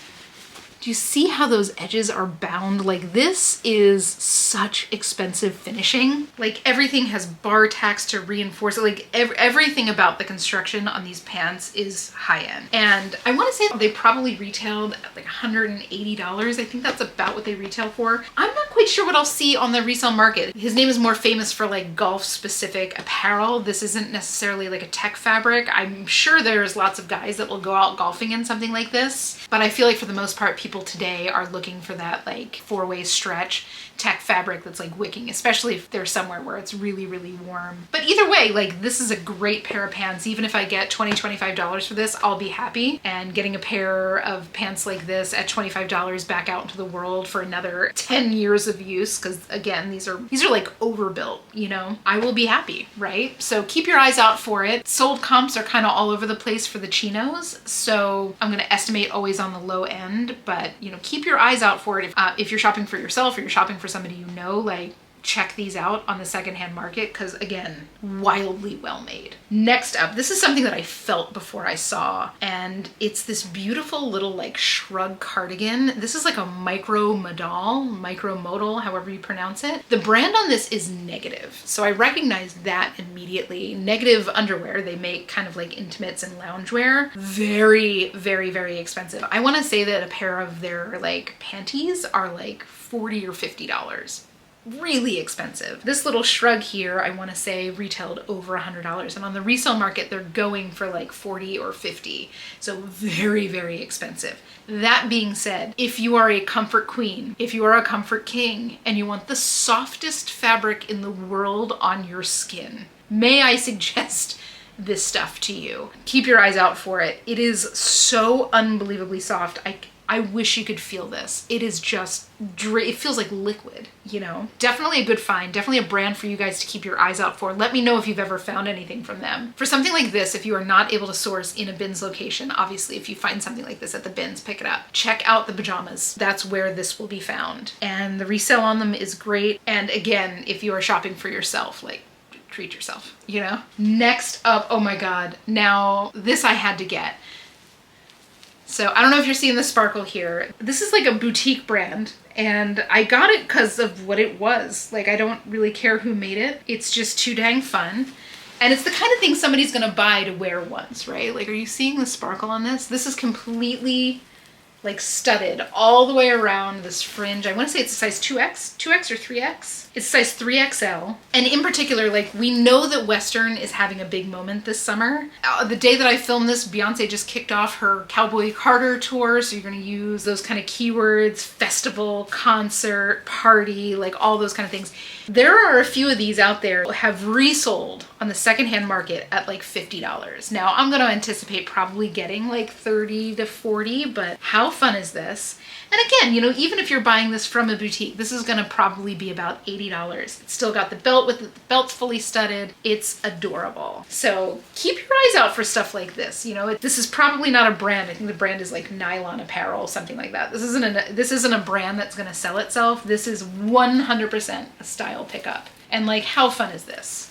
Do you see how those edges are bound? Like, this is such expensive finishing. Like, everything has bar tacks to reinforce it. Like, everything about the construction on these pants is high-end. And I want to say they probably retailed at like $180. I think that's about what they retail for. I'm not quite sure what I'll see on the resale market. His name is more famous for like golf-specific apparel. This isn't necessarily like a tech fabric. I'm sure there's lots of guys that will go out golfing in something like this, but I feel like for the most part, people today are looking for that like four-way stretch tech fabric fabric that's like wicking, especially if they're somewhere where it's really, really warm. But either way, like this is a great pair of pants. Even if I get $20, $25 for this, I'll be happy. And getting a pair of pants like this at $25 back out into the world for another 10 years of use, because again, these are like overbuilt, you know, I will be happy, right? So keep your eyes out for it. Sold comps are kind of all over the place for the chinos, so I'm going to estimate always on the low end, but you know, keep your eyes out for it. If you're shopping for yourself or you're shopping for somebody you know, like check these out on the secondhand market, because again, wildly well made. Next up, this is something that I felt before I saw, and it's this beautiful little like shrug cardigan. This is like a micro modal, however you pronounce it. The brand on this is Negative, so I recognized that immediately. Negative underwear, they make kind of like intimates and loungewear. Very, very, very expensive. I want to say that a pair of their like panties are like $40 or $50. Really expensive. This little shrug here, I want to say retailed over $100, and on the resale market they're going for like 40 or 50. So very, very expensive. That being said, if you are a comfort queen, if you are a comfort king, and you want the softest fabric in the world on your skin, may I suggest this stuff to you. Keep your eyes out for it. It is so unbelievably soft. I wish you could feel this. It is just, it feels like liquid, you know? Definitely a good find, definitely a brand for you guys to keep your eyes out for. Let me know if you've ever found anything from them. For something like this, if you are not able to source in a bins location, obviously if you find something like this at the bins, pick it up. Check out the pajamas. That's where this will be found. And the resale on them is great. And again, if you are shopping for yourself, like, treat yourself, you know? Next up, oh my God. Now, this I had to get. So I don't know if you're seeing the sparkle here. This is like a boutique brand, and I got it because of what it was. Like, I don't really care who made it. It's just too dang fun. And it's the kind of thing somebody's gonna buy to wear once, right? Like, are you seeing the sparkle on this? This is completely like studded all the way around this fringe. I want to say it's a size 2X or 3X. It's size 3XL. And in particular, like, we know that Western is having a big moment this summer. The day that I filmed this, Beyonce just kicked off her Cowboy Carter tour. So you're going to use those kind of keywords: festival, concert, party, like all those kind of things. There are a few of these out there that have resold on the secondhand market at like $50. Now I'm going to anticipate probably getting like 30 to 40, but how fun is this? And again, you know, even if you're buying this from a boutique, this is gonna probably be about $80. It's still got the belt with it, the belt's fully studded. It's adorable. So keep your eyes out for stuff like this. You know, this is probably not a brand. I think the brand is like Nylon Apparel, something like that. This isn't a brand that's gonna sell itself. This is 100% a style pickup. And like, how fun is this?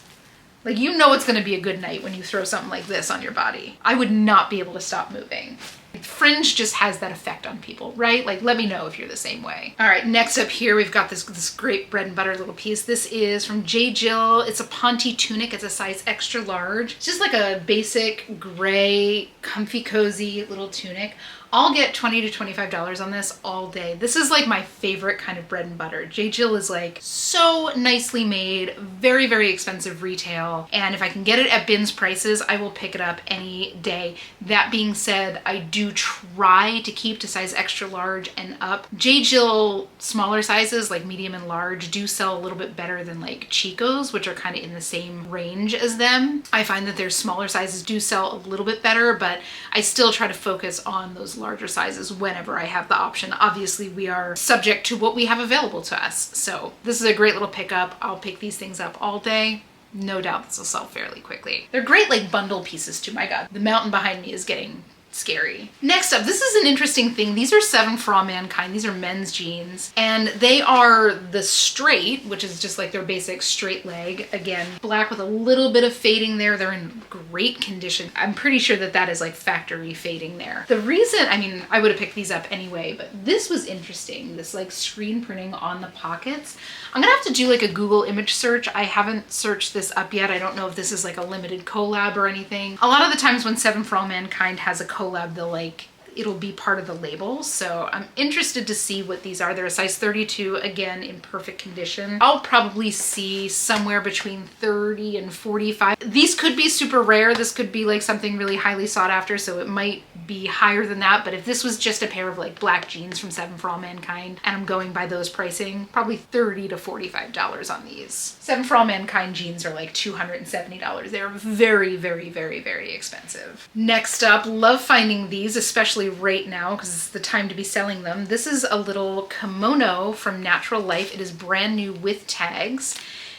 Like, you know it's gonna be a good night when you throw something like this on your body. I would not be able to stop moving. Fringe just has that effect on people, right? Like, let me know if you're the same way. All right, next up here, we've got this great bread and butter little piece. This is from J. Jill. It's a Ponte tunic. It's a size extra large. It's just like a basic gray, comfy, cozy little tunic. I'll get $20 to $25 on this all day. This is like my favorite kind of bread and butter. J. Jill is like so nicely made, very, very expensive retail. And if I can get it at bins prices, I will pick it up any day. That being said, I do try to keep to size extra large and up. J. Jill smaller sizes, like medium and large, do sell a little bit better than like Chico's, which are kind of in the same range as them. I find that their smaller sizes do sell a little bit better, but I still try to focus on those larger sizes whenever I have the option. Obviously, we are subject to what we have available to us. So this is a great little pickup. I'll pick these things up all day. No doubt this will sell fairly quickly. They're great like bundle pieces too. My God, the mountain behind me is getting scary. Next up, this is an interesting thing. These are 7 for All Mankind. These are men's jeans, and they are the straight, which is just like their basic straight leg. Again, black with a little bit of fading there. They're in great condition. I'm pretty sure that that is like factory fading there. The reason, I mean, I would have picked these up anyway, but this was interesting. This like screen printing on the pockets. I'm gonna have to do like a Google image search. I haven't searched this up yet. I don't know if this is like a limited collab or anything. A lot of the times when 7 for All Mankind has a collab, they'll like, it'll be part of the label. So I'm interested to see what these are. They're a size 32, again, in perfect condition. I'll probably see somewhere between 30 and 45. These could be super rare. This could be like something really highly sought after, so it might be higher than that, but if this was just a pair of like black jeans from 7 for All Mankind and I'm going by those pricing, probably $30 to $45 on these. 7 for All Mankind jeans are like $270. They're very, very, very, very expensive. Next up, love finding these, especially right now because it's the time to be selling them. This is a little kimono from Natural Life. It is brand new with tags.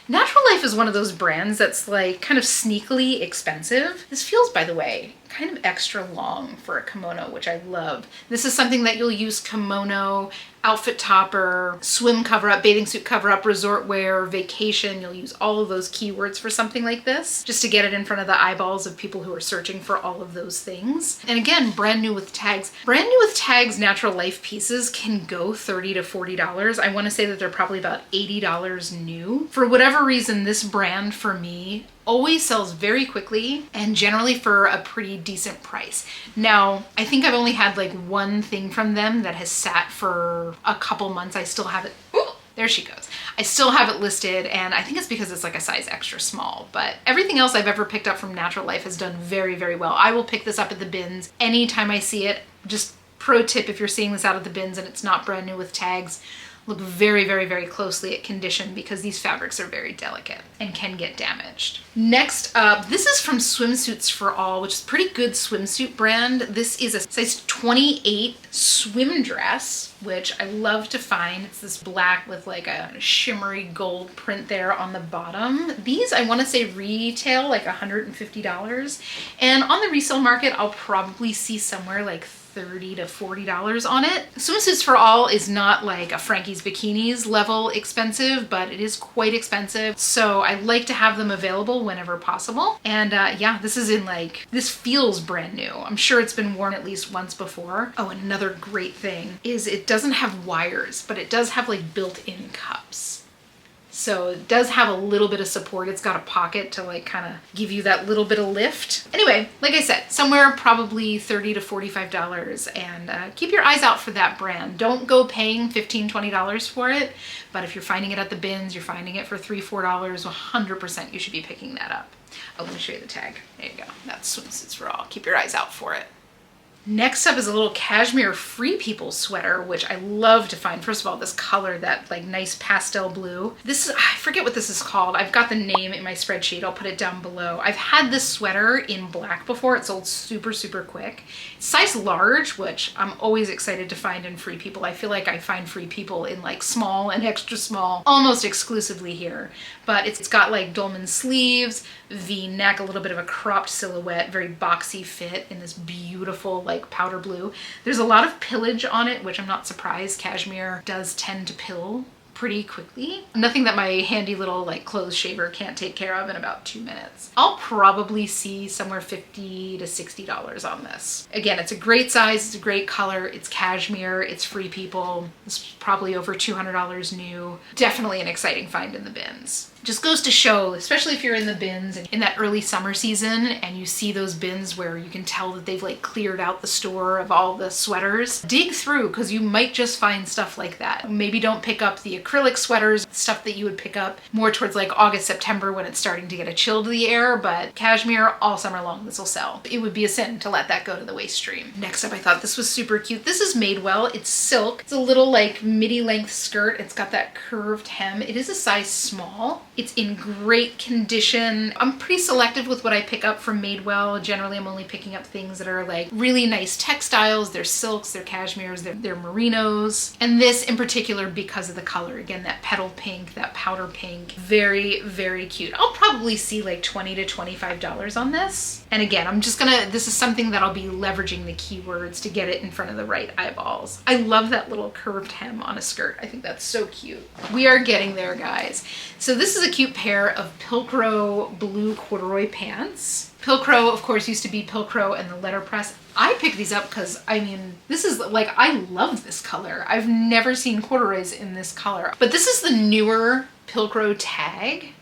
Natural Life is one of those brands that's like kind of sneakily expensive. This feels, by the way, kind of extra long for a kimono, which I love. This is something that you'll use kimono, outfit topper, swim cover-up, bathing suit cover-up, resort wear, vacation. You'll use all of those keywords for something like this, just to get it in front of the eyeballs of people who are searching for all of those things. And again, brand new with tags. Brand new with tags Natural Life pieces can go $30 to $40. I want to say that they're probably about $80 new. For whatever reason, this brand for me always sells very quickly and generally for a pretty decent price. Now, I think I've only had like one thing from them that has sat for a couple months. I still have it. Ooh, there she goes. I still have it listed, and I think it's because it's like a size extra small, but everything else I've ever picked up from Natural Life has done very, very well. I will pick this up at the bins anytime I see it. Just pro tip, if you're seeing this out of the bins and it's not brand new with tags, look very, very, very closely at condition because these fabrics are very delicate and can get damaged. Next up, this is from Swimsuits for All, which is a pretty good swimsuit brand. This is a size 28 swim dress, which I love to find. It's this black with like a shimmery gold print there on the bottom. These, I want to say, retail like $150. And on the resale market, I'll probably see somewhere like $30 to $40 on it. Swimsuits for All is not like a Frankie's Bikinis level expensive, but it is quite expensive. So I like to have them available whenever possible. And yeah, this is in like, this feels brand new. I'm sure it's been worn at least once before. Oh, another great thing is it doesn't have wires, but it does have like built-in cups. So it does have a little bit of support. It's got a pocket to like kind of give you that little bit of lift. Anyway, like I said, somewhere probably $30 to $45, and keep your eyes out for that brand. Don't go paying $15, $20 for it, but if you're finding it at the bins, you're finding it for $3, $4, 100% you should be picking that up. Oh, let me show you the tag. There you go. That's Swimsuits for All. Keep your eyes out for it. Next up is a little cashmere Free People sweater, which I love to find. First of all, this color, that like nice pastel blue. This is, I forget what this is called. I've got the name in my spreadsheet. I'll put it down below. I've had this sweater in black before. It sold super, super quick. It's size large, which I'm always excited to find in Free People. I feel like I find Free People in like small and extra small, almost exclusively here. But it's got like dolman sleeves, V-neck, a little bit of a cropped silhouette, very boxy fit in this beautiful like powder blue. There's a lot of pillage on it, which I'm not surprised. Cashmere does tend to pill pretty quickly. Nothing that my handy little like clothes shaver can't take care of in about 2 minutes. I'll probably see somewhere $50 to $60 on this. Again, it's a great size, it's a great color, it's cashmere, it's Free People. It's probably over $200 new. Definitely an exciting find in the bins. Just goes to show, especially if you're in the bins in that early summer season and you see those bins where you can tell that they've like cleared out the store of all the sweaters, dig through because you might just find stuff like that. Maybe don't pick up the acrylic sweaters, stuff that you would pick up more towards like August, September when it's starting to get a chill to the air, but cashmere all summer long, this will sell. It would be a sin to let that go to the waste stream. Next up, I thought this was super cute. This is Madewell. It's silk. It's a little like midi length skirt. It's got that curved hem. It is a size small. It's in great condition. I'm pretty selective with what I pick up from Madewell. Generally, I'm only picking up things that are like really nice textiles. They're silks, they're cashmeres, they're merinos. And this in particular because of the color. Again, that petal pink, that powder pink. Very, very cute. I'll probably see like $20 to $25 on this. And again, I'm just gonna, this is something that I'll be leveraging the keywords to get it in front of the right eyeballs. I love that little curved hem on a skirt. I think that's so cute. We are getting there, guys. So this is a cute pair of Pilcrow blue corduroy pants. Pilcrow, of course, used to be Pilcrow and the letterpress. I picked these up because, I mean, this is like, I love this color. I've never seen corduroys in this color. But this is the newer Pilcrow tag.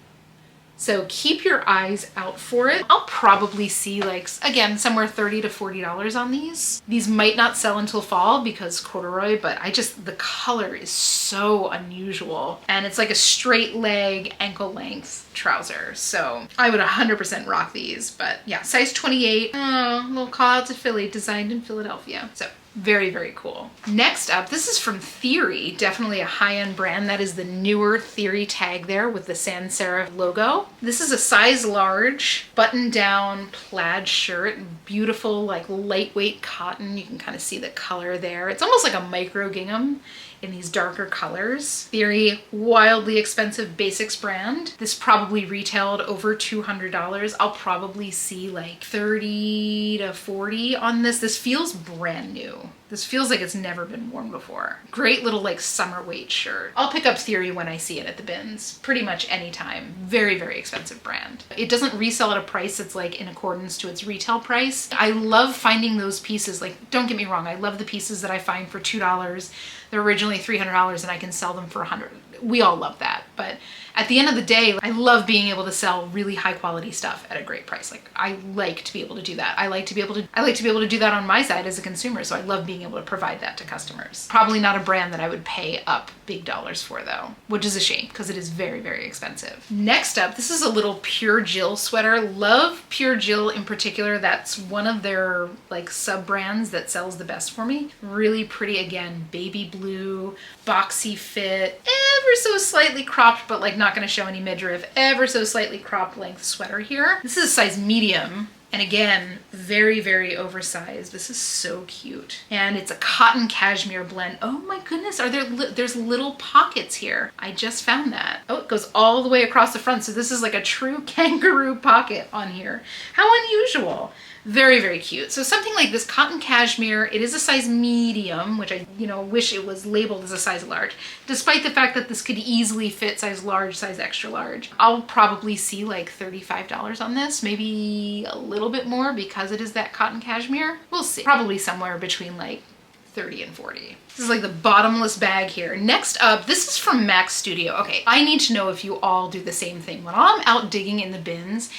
So keep your eyes out for it. I'll probably see like, again, somewhere $30 to $40 on these. These might not sell until fall because corduroy, but the color is so unusual. And it's like a straight leg, ankle length trouser. So I would 100% rock these, but yeah, size 28. Oh, little call out to Philly, designed in Philadelphia. So very, very cool. Next up, this is from Theory, definitely a high-end brand. That is the newer Theory tag there with the sans serif logo. This is a size large, button-down plaid shirt, beautiful, like lightweight cotton. You can kind of see the color there. It's almost like a micro gingham in these darker colors. Theory, wildly expensive basics brand. This probably retailed over $200. I'll probably see like 30 to 40 on this. This feels brand new. This feels like it's never been worn before. Great little like summer weight shirt. I'll pick up Theory when I see it at the bins, pretty much anytime. Very, very expensive brand. It doesn't resell at a price that's like in accordance to its retail price. I love finding those pieces. Like, don't get me wrong, I love the pieces that I find for $2. They're originally $300 and I can sell them for $100. We all love that. But at the end of the day, I love being able to sell really high quality stuff at a great price. Like, I like to be able to do that. I like to be able to do that on my side as a consumer. So I love being able to provide that to customers. Probably not a brand that I would pay up big dollars for though, which is a shame because it is very, very expensive. Next up, this is a little Pure Jill sweater. Love Pure Jill in particular. That's one of their like sub brands that sells the best for me. Really pretty, again, baby blue, boxy fit, ever so slightly cropped, but like not going to show any midriff, ever so slightly cropped length sweater here. This is a size medium. And again, very, very oversized. This is so cute. And it's a cotton cashmere blend. Oh my goodness, there's little pockets here. I just found that. Oh, it goes all the way across the front. So this is like a true kangaroo pocket on here. How unusual. Very, very cute. So something like this cotton cashmere, it is a size medium, which I, wish it was labeled as a size large, despite the fact that this could easily fit size large, size extra large. I'll probably see like $35 on this, maybe a little bit more because it is that cotton cashmere. We'll see. Probably somewhere between like 30 and 40. This is like the bottomless bag here. Next up, this is from Max Studio. Okay, I need to know if you all do the same thing. When I'm out digging in the bins,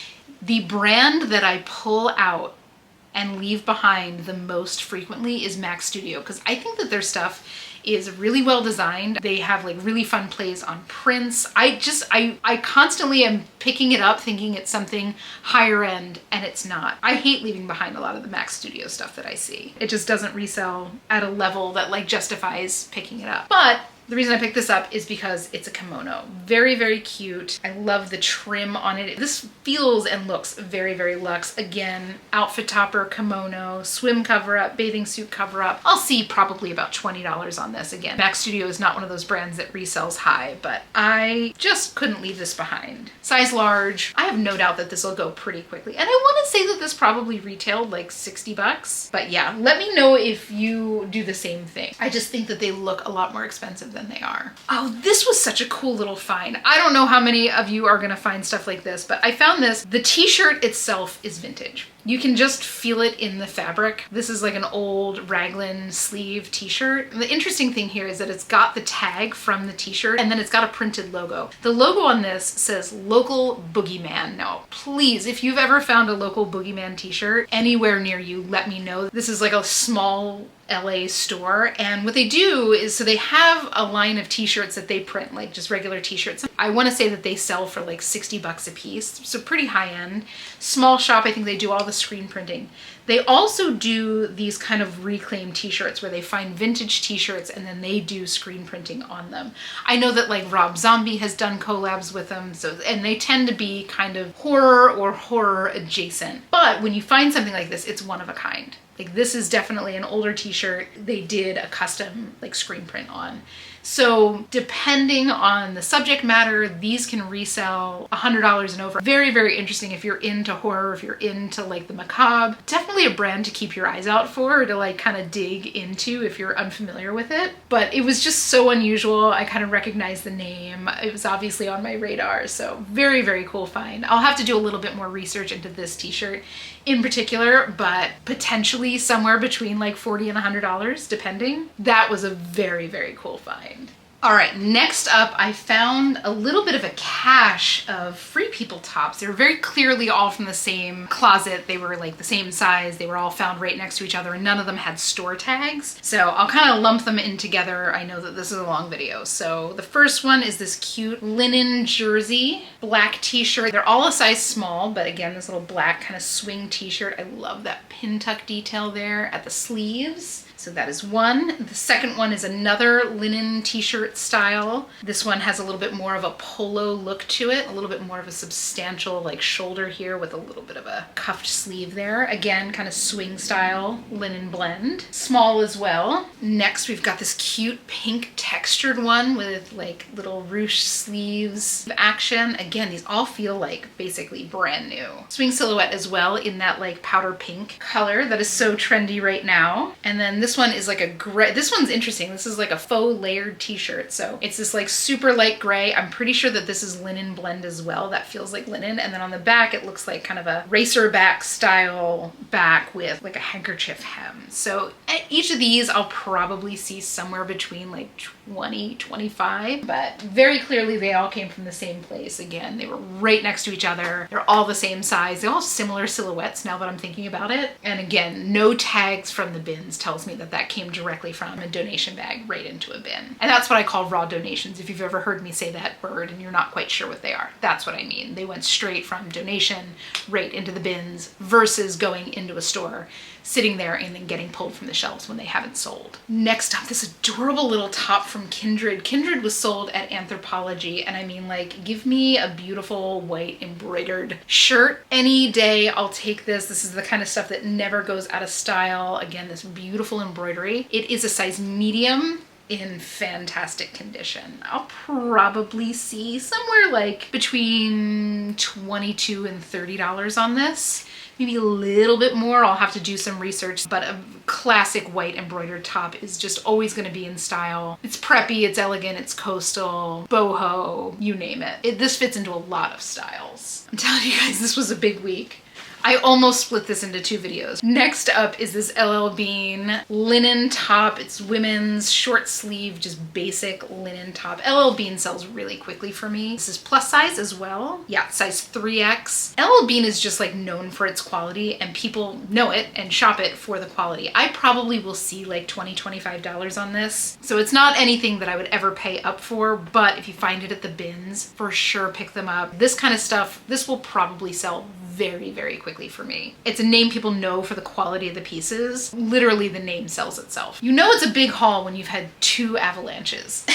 the brand that I pull out and leave behind the most frequently is Max Studio, because I think that their stuff is really well designed. They have like really fun plays on prints. I constantly am picking it up thinking it's something higher end, and it's not. I hate leaving behind a lot of the Max Studio stuff that I see. It just doesn't resell at a level that like justifies picking it up. But the reason I picked this up is because it's a kimono. Very, very cute. I love the trim on it. This feels and looks very, very luxe. Again, outfit topper, kimono, swim cover up, bathing suit cover up. I'll see probably about $20 on this. Again, Max Studio is not one of those brands that resells high, but I just couldn't leave this behind. Size large. I have no doubt that this will go pretty quickly. And I want to say that this probably retailed like 60 bucks. But yeah, let me know if you do the same thing. I just think that they look a lot more expensive than they are. Oh, this was such a cool little find. I don't know how many of you are gonna find stuff like this, but I found this. The t-shirt itself is vintage. You can just feel it in the fabric. This is like an old raglan sleeve t-shirt. The interesting thing here is that it's got the tag from the t-shirt and then it's got a printed logo. The logo on this says Local Boogeyman. Now, please, if you've ever found a Local Boogeyman t-shirt anywhere near you, let me know. This is like a small LA store, and what they do is, so they have a line of t-shirts that they print, like just regular t-shirts. I want to say that they sell for like 60 bucks a piece, so pretty high end. Small shop. I think they do all the screen printing. They also do these kind of reclaimed t-shirts where they find vintage t-shirts and then they do screen printing on them. I know that like Rob Zombie has done collabs with them, and they tend to be kind of horror or horror adjacent. But when you find something like this, it's one of a kind. Like, this is definitely an older t-shirt they did a custom like screen print on. So depending on the subject matter, these can resell $100 and over. Very, very interesting if you're into horror, if you're into like the macabre. Definitely a brand to keep your eyes out for, to like kind of dig into if you're unfamiliar with it. But it was just so unusual. I kind of recognized the name. It was obviously on my radar. So very, very cool find. I'll have to do a little bit more research into this t-shirt in particular, but potentially somewhere between like $40 and $100 depending. That was a very, very cool find. All right, next up, I found a little bit of a cache of Free People tops. They were very clearly all from the same closet. They were like the same size. They were all found right next to each other, and none of them had store tags. So I'll kind of lump them in together. I know that this is a long video. So the first one is this cute linen jersey, black t-shirt. They're all a size small, but again, this little black kind of swing t-shirt. I love that pin tuck detail there at the sleeves. So that is one. The second one is another linen t-shirt style. This one has a little bit more of a polo look to it, a little bit more of a substantial like shoulder here with a little bit of a cuffed sleeve there. Again, kind of swing style linen blend. Small as well. Next, we've got this cute pink textured one with like little ruche sleeves action. Again, these all feel like basically brand new. Swing silhouette as well in that like powder pink color that is so trendy right now. And then this one is like a gray. This one's interesting. This is like a faux layered t-shirt. So it's this like super light gray. I'm pretty sure that this is linen blend as well. That feels like linen. And then on the back, it looks like kind of a racer back style back with like a handkerchief hem. So at each of these, I'll probably see somewhere between like 20, 25, but very clearly they all came from the same place. Again, they were right next to each other. They're all the same size. They all have similar silhouettes now that I'm thinking about it. And again, no tags from the bins tells me that came directly from a donation bag right into a bin. And that's what I call raw donations. If you've ever heard me say that word and you're not quite sure what they are, that's what I mean. They went straight from donation right into the bins versus going into a store, sitting there and then getting pulled from the shelves when they haven't sold. Next up, this adorable little top from Kindred. Kindred was sold at Anthropologie, and I mean, like, give me a beautiful white embroidered shirt any day. I'll take this. This is the kind of stuff that never goes out of style. Again, this beautiful embroidery. It is a size medium in fantastic condition. I'll probably see somewhere like between $22 and $30 on this. Maybe a little bit more. I'll have to do some research, but a classic white embroidered top is just always going to be in style. It's preppy, it's elegant, it's coastal, boho, you name it. This fits into a lot of styles. I'm telling you guys, this was a big week. I almost split this into two videos. Next up is this LL Bean linen top. It's women's short sleeve, just basic linen top. LL Bean sells really quickly for me. This is plus size as well. Yeah, size 3X. LL Bean is just like known for its quality, and people know it and shop it for the quality. I probably will see like $20, $25 on this. So it's not anything that I would ever pay up for, but if you find it at the bins, for sure pick them up. This kind of stuff, this will probably sell very, very quickly for me. It's a name people know for the quality of the pieces. Literally, the name sells itself. You know it's a big haul when you've had 2 avalanches.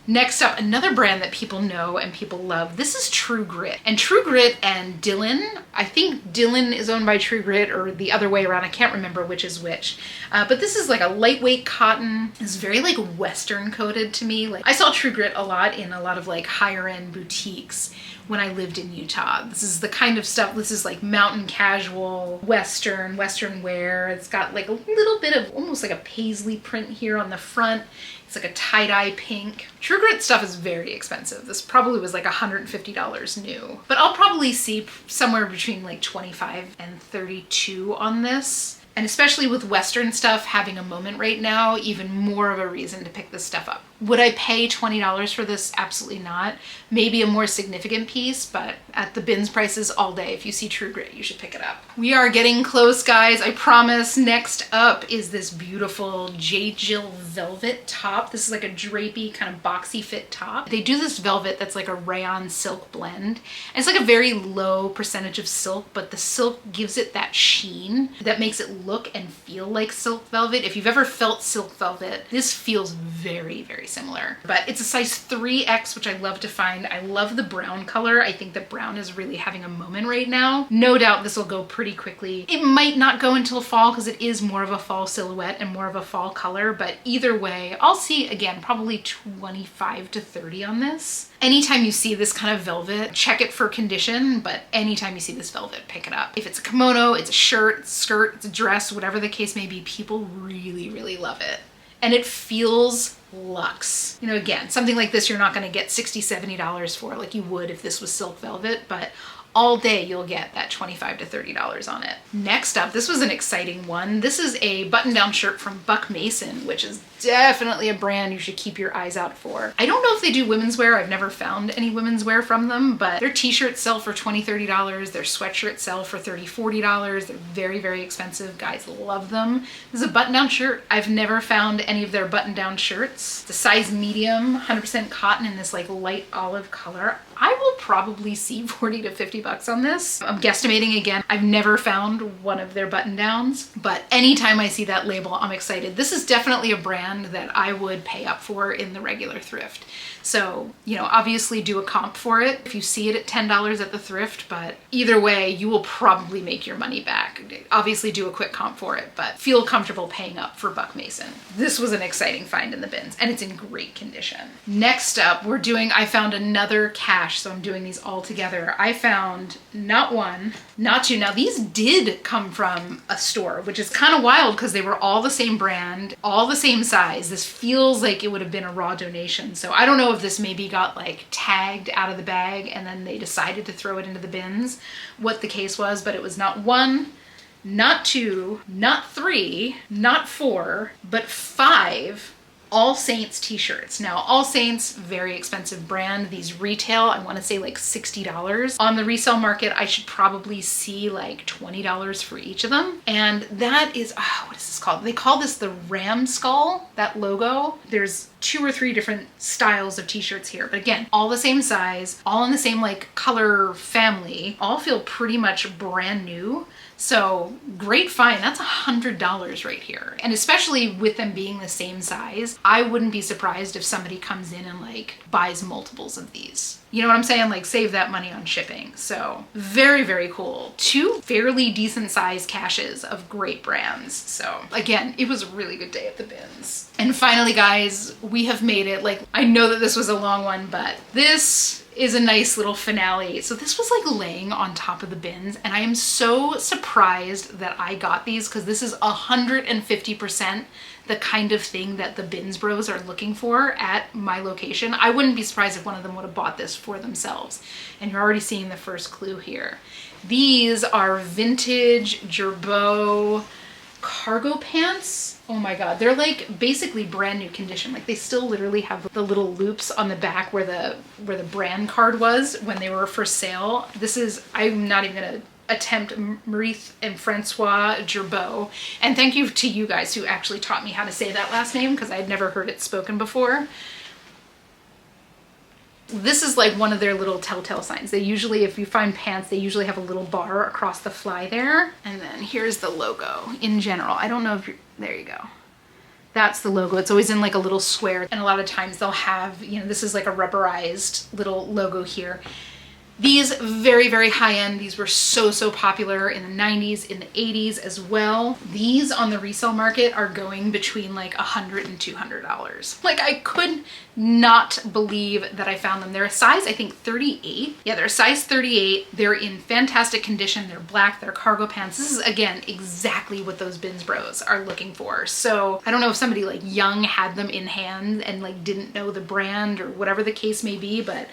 Next up, another brand that people know and people love. This is True Grit. And True Grit and Dylan, I think Dylan is owned by True Grit or the other way around. I can't remember which is which. But this is like a lightweight cotton. It's very like Western coated to me. Like I saw True Grit a lot in a lot of like higher end boutiques when I lived in Utah. This is the kind of stuff, this is like mountain casual, Western wear. It's got like a little bit of almost like a paisley print here on the front. It's like a tie-dye pink. True Grit stuff is very expensive. This probably was like $150 new, but I'll probably see somewhere between like 25 and 32 on this. And especially with Western stuff having a moment right now, even more of a reason to pick this stuff up. Would I pay $20 for this? Absolutely not. Maybe a more significant piece, but at the bins prices all day, if you see True Grit, you should pick it up. We are getting close, guys, I promise. Next up is this beautiful J. Jill velvet top. This is like a drapey kind of boxy fit top. They do this velvet that's like a rayon silk blend. And it's like a very low percentage of silk, but the silk gives it that sheen that makes it look and feel like silk velvet. If you've ever felt silk velvet, this feels very, very similar. But it's a size 3X, which I love to find. I love the brown color. I think that brown is really having a moment right now. No doubt this will go pretty quickly. It might not go until fall because it is more of a fall silhouette and more of a fall color, but either way, I'll see, again, probably 25 to 30 on this. Anytime you see this kind of velvet, check it for condition, but anytime you see this velvet, pick it up. If it's a kimono, it's a shirt, it's a skirt, it's a dress, whatever the case may be, people really, really love it. And it feels luxe. You know, again, something like this you're not going to get $60, $70 for like you would if this was silk velvet, but all day you'll get that $25 to $30 on it. Next up, this was an exciting one. This is a button-down shirt from Buck Mason, which is definitely a brand you should keep your eyes out for. I don't know if they do women's wear. I've never found any women's wear from them, but their t-shirts sell for $20, $30. Their sweatshirts sell for $30, $40. They're very, very expensive. Guys love them. This is a button-down shirt. I've never found any of their button-down shirts. The size medium, 100% cotton in this like light olive color. I will probably see 40 to 50 bucks on this. I'm guesstimating again. I've never found one of their button downs, but anytime I see that label, I'm excited. This is definitely a brand that I would pay up for in the regular thrift. So, you know, obviously do a comp for it if you see it at $10 at the thrift, but either way, you will probably make your money back. Obviously do a quick comp for it, but feel comfortable paying up for Buck Mason. This was an exciting find in the bins, and it's in great condition. Next up, I found another cache, so I'm doing these all together. I found not one, not two. Now these did come from a store, which is kind of wild because they were all the same brand, all the same size. This feels like it would have been a raw donation. So I don't know if this maybe got like tagged out of the bag and then they decided to throw it into the bins, what the case was, but it was not one, not two, not three, not four, but 5 All Saints t-shirts. Now, All Saints, very expensive brand. These retail, I want to say like $60. On the resale market, I should probably see like $20 for each of them. And that is, what is this called? They call this the ram skull, that logo. There's 2 or 3 different styles of t-shirts here, but again, all the same size, all in the same like color family, all feel pretty much brand new. So great find. That's $100 right here. And especially with them being the same size, I wouldn't be surprised if somebody comes in and like buys multiples of these. You know what I'm saying? Like save that money on shipping. So very, very cool. 2 fairly decent sized caches of great brands. So again, it was a really good day at the bins. And finally, guys, we have made it. Like, I know that this was a long one, but this is a nice little finale. So this was like laying on top of the bins, and I am so surprised that I got these because this is 150% the kind of thing that the bins bros are looking for at my location. I wouldn't be surprised if one of them would have bought this for themselves. And you're already seeing the first clue here. These are vintage Gerbeau cargo pants. Oh my God, they're like basically brand new condition. Like they still literally have the little loops on the back where the brand card was when they were for sale. This is, I'm not even gonna attempt Maurice and Francois Gerbeau. And thank you to you guys who actually taught me how to say that last name because I'd never heard it spoken before. This is like one of their little telltale signs. They usually, if you find pants, they usually have a little bar across the fly there. And then here's the logo in general. I don't know if you're, there you go. That's the logo. It's always in like a little square. And a lot of times they'll have, you know, this is like a rubberized little logo here. These very, very high end. These were so, so popular in the 90s, in the 80s as well. These on the resale market are going between like $100 and $200. Like I could not believe that I found them. They're a size, I think 38. Yeah, they're a size 38. They're in fantastic condition. They're black, they're cargo pants. This is again, exactly what those bins bros are looking for. So I don't know if somebody like young had them in hand and like didn't know the brand or whatever the case may be, but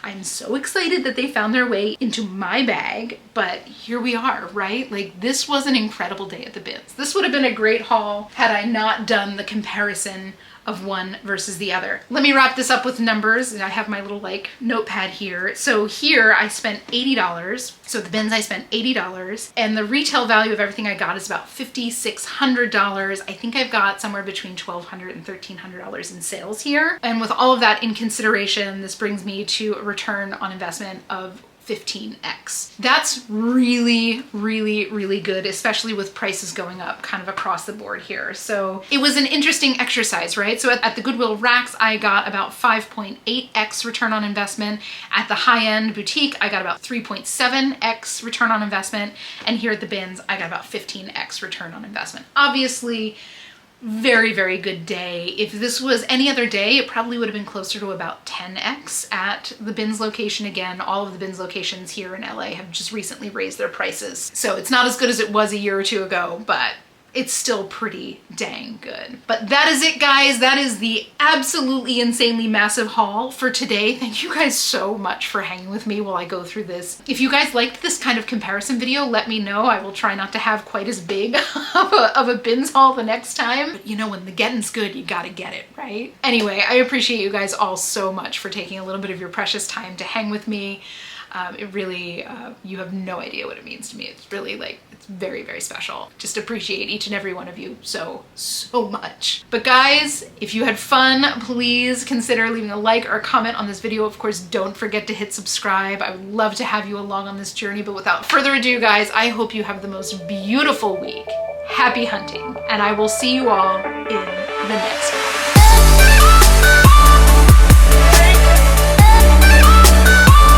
I'm so excited that they found their way into my bag, but here we are, right? Like this was an incredible day at the bins. This would have been a great haul had I not done the comparison of one versus the other. Let me wrap this up with numbers. I have my little like notepad here. So here I spent $80. So the bins I spent $80 and the retail value of everything I got is about $5,600. I think I've got somewhere between $1,200 and $1,300 in sales here. And with all of that in consideration, this brings me to a return on investment of 15x. That's really, really, really good, especially with prices going up kind of across the board here. So it was an interesting exercise, right? So at the Goodwill racks, I got about 5.8x return on investment. At the high-end boutique, I got about 3.7x return on investment. And here at the bins, I got about 15x return on investment. Obviously, very, very good day. If this was any other day, it probably would have been closer to about 10x at the bins location. Again, all of the bins locations here in LA have just recently raised their prices. So it's not as good as it was a year or two ago, but it's still pretty dang good. But that is it, guys. That is the absolutely insanely massive haul for today. Thank you guys so much for hanging with me while I go through this. If you guys liked this kind of comparison video, let me know. I will try not to have quite as big of a bins haul the next time. But you know, when the getting's good, you gotta get it, right? Anyway, I appreciate you guys all so much for taking a little bit of your precious time to hang with me. It really, you have no idea what it means to me. It's really like, it's very, very special. Just appreciate each and every one of you so much. But guys, if you had fun, please consider leaving a like or a comment on this video. Of course, don't forget to hit subscribe. I would love to have you along on this journey, but without further ado, guys, I hope you have the most beautiful week. Happy hunting, and I will see you all in the next one.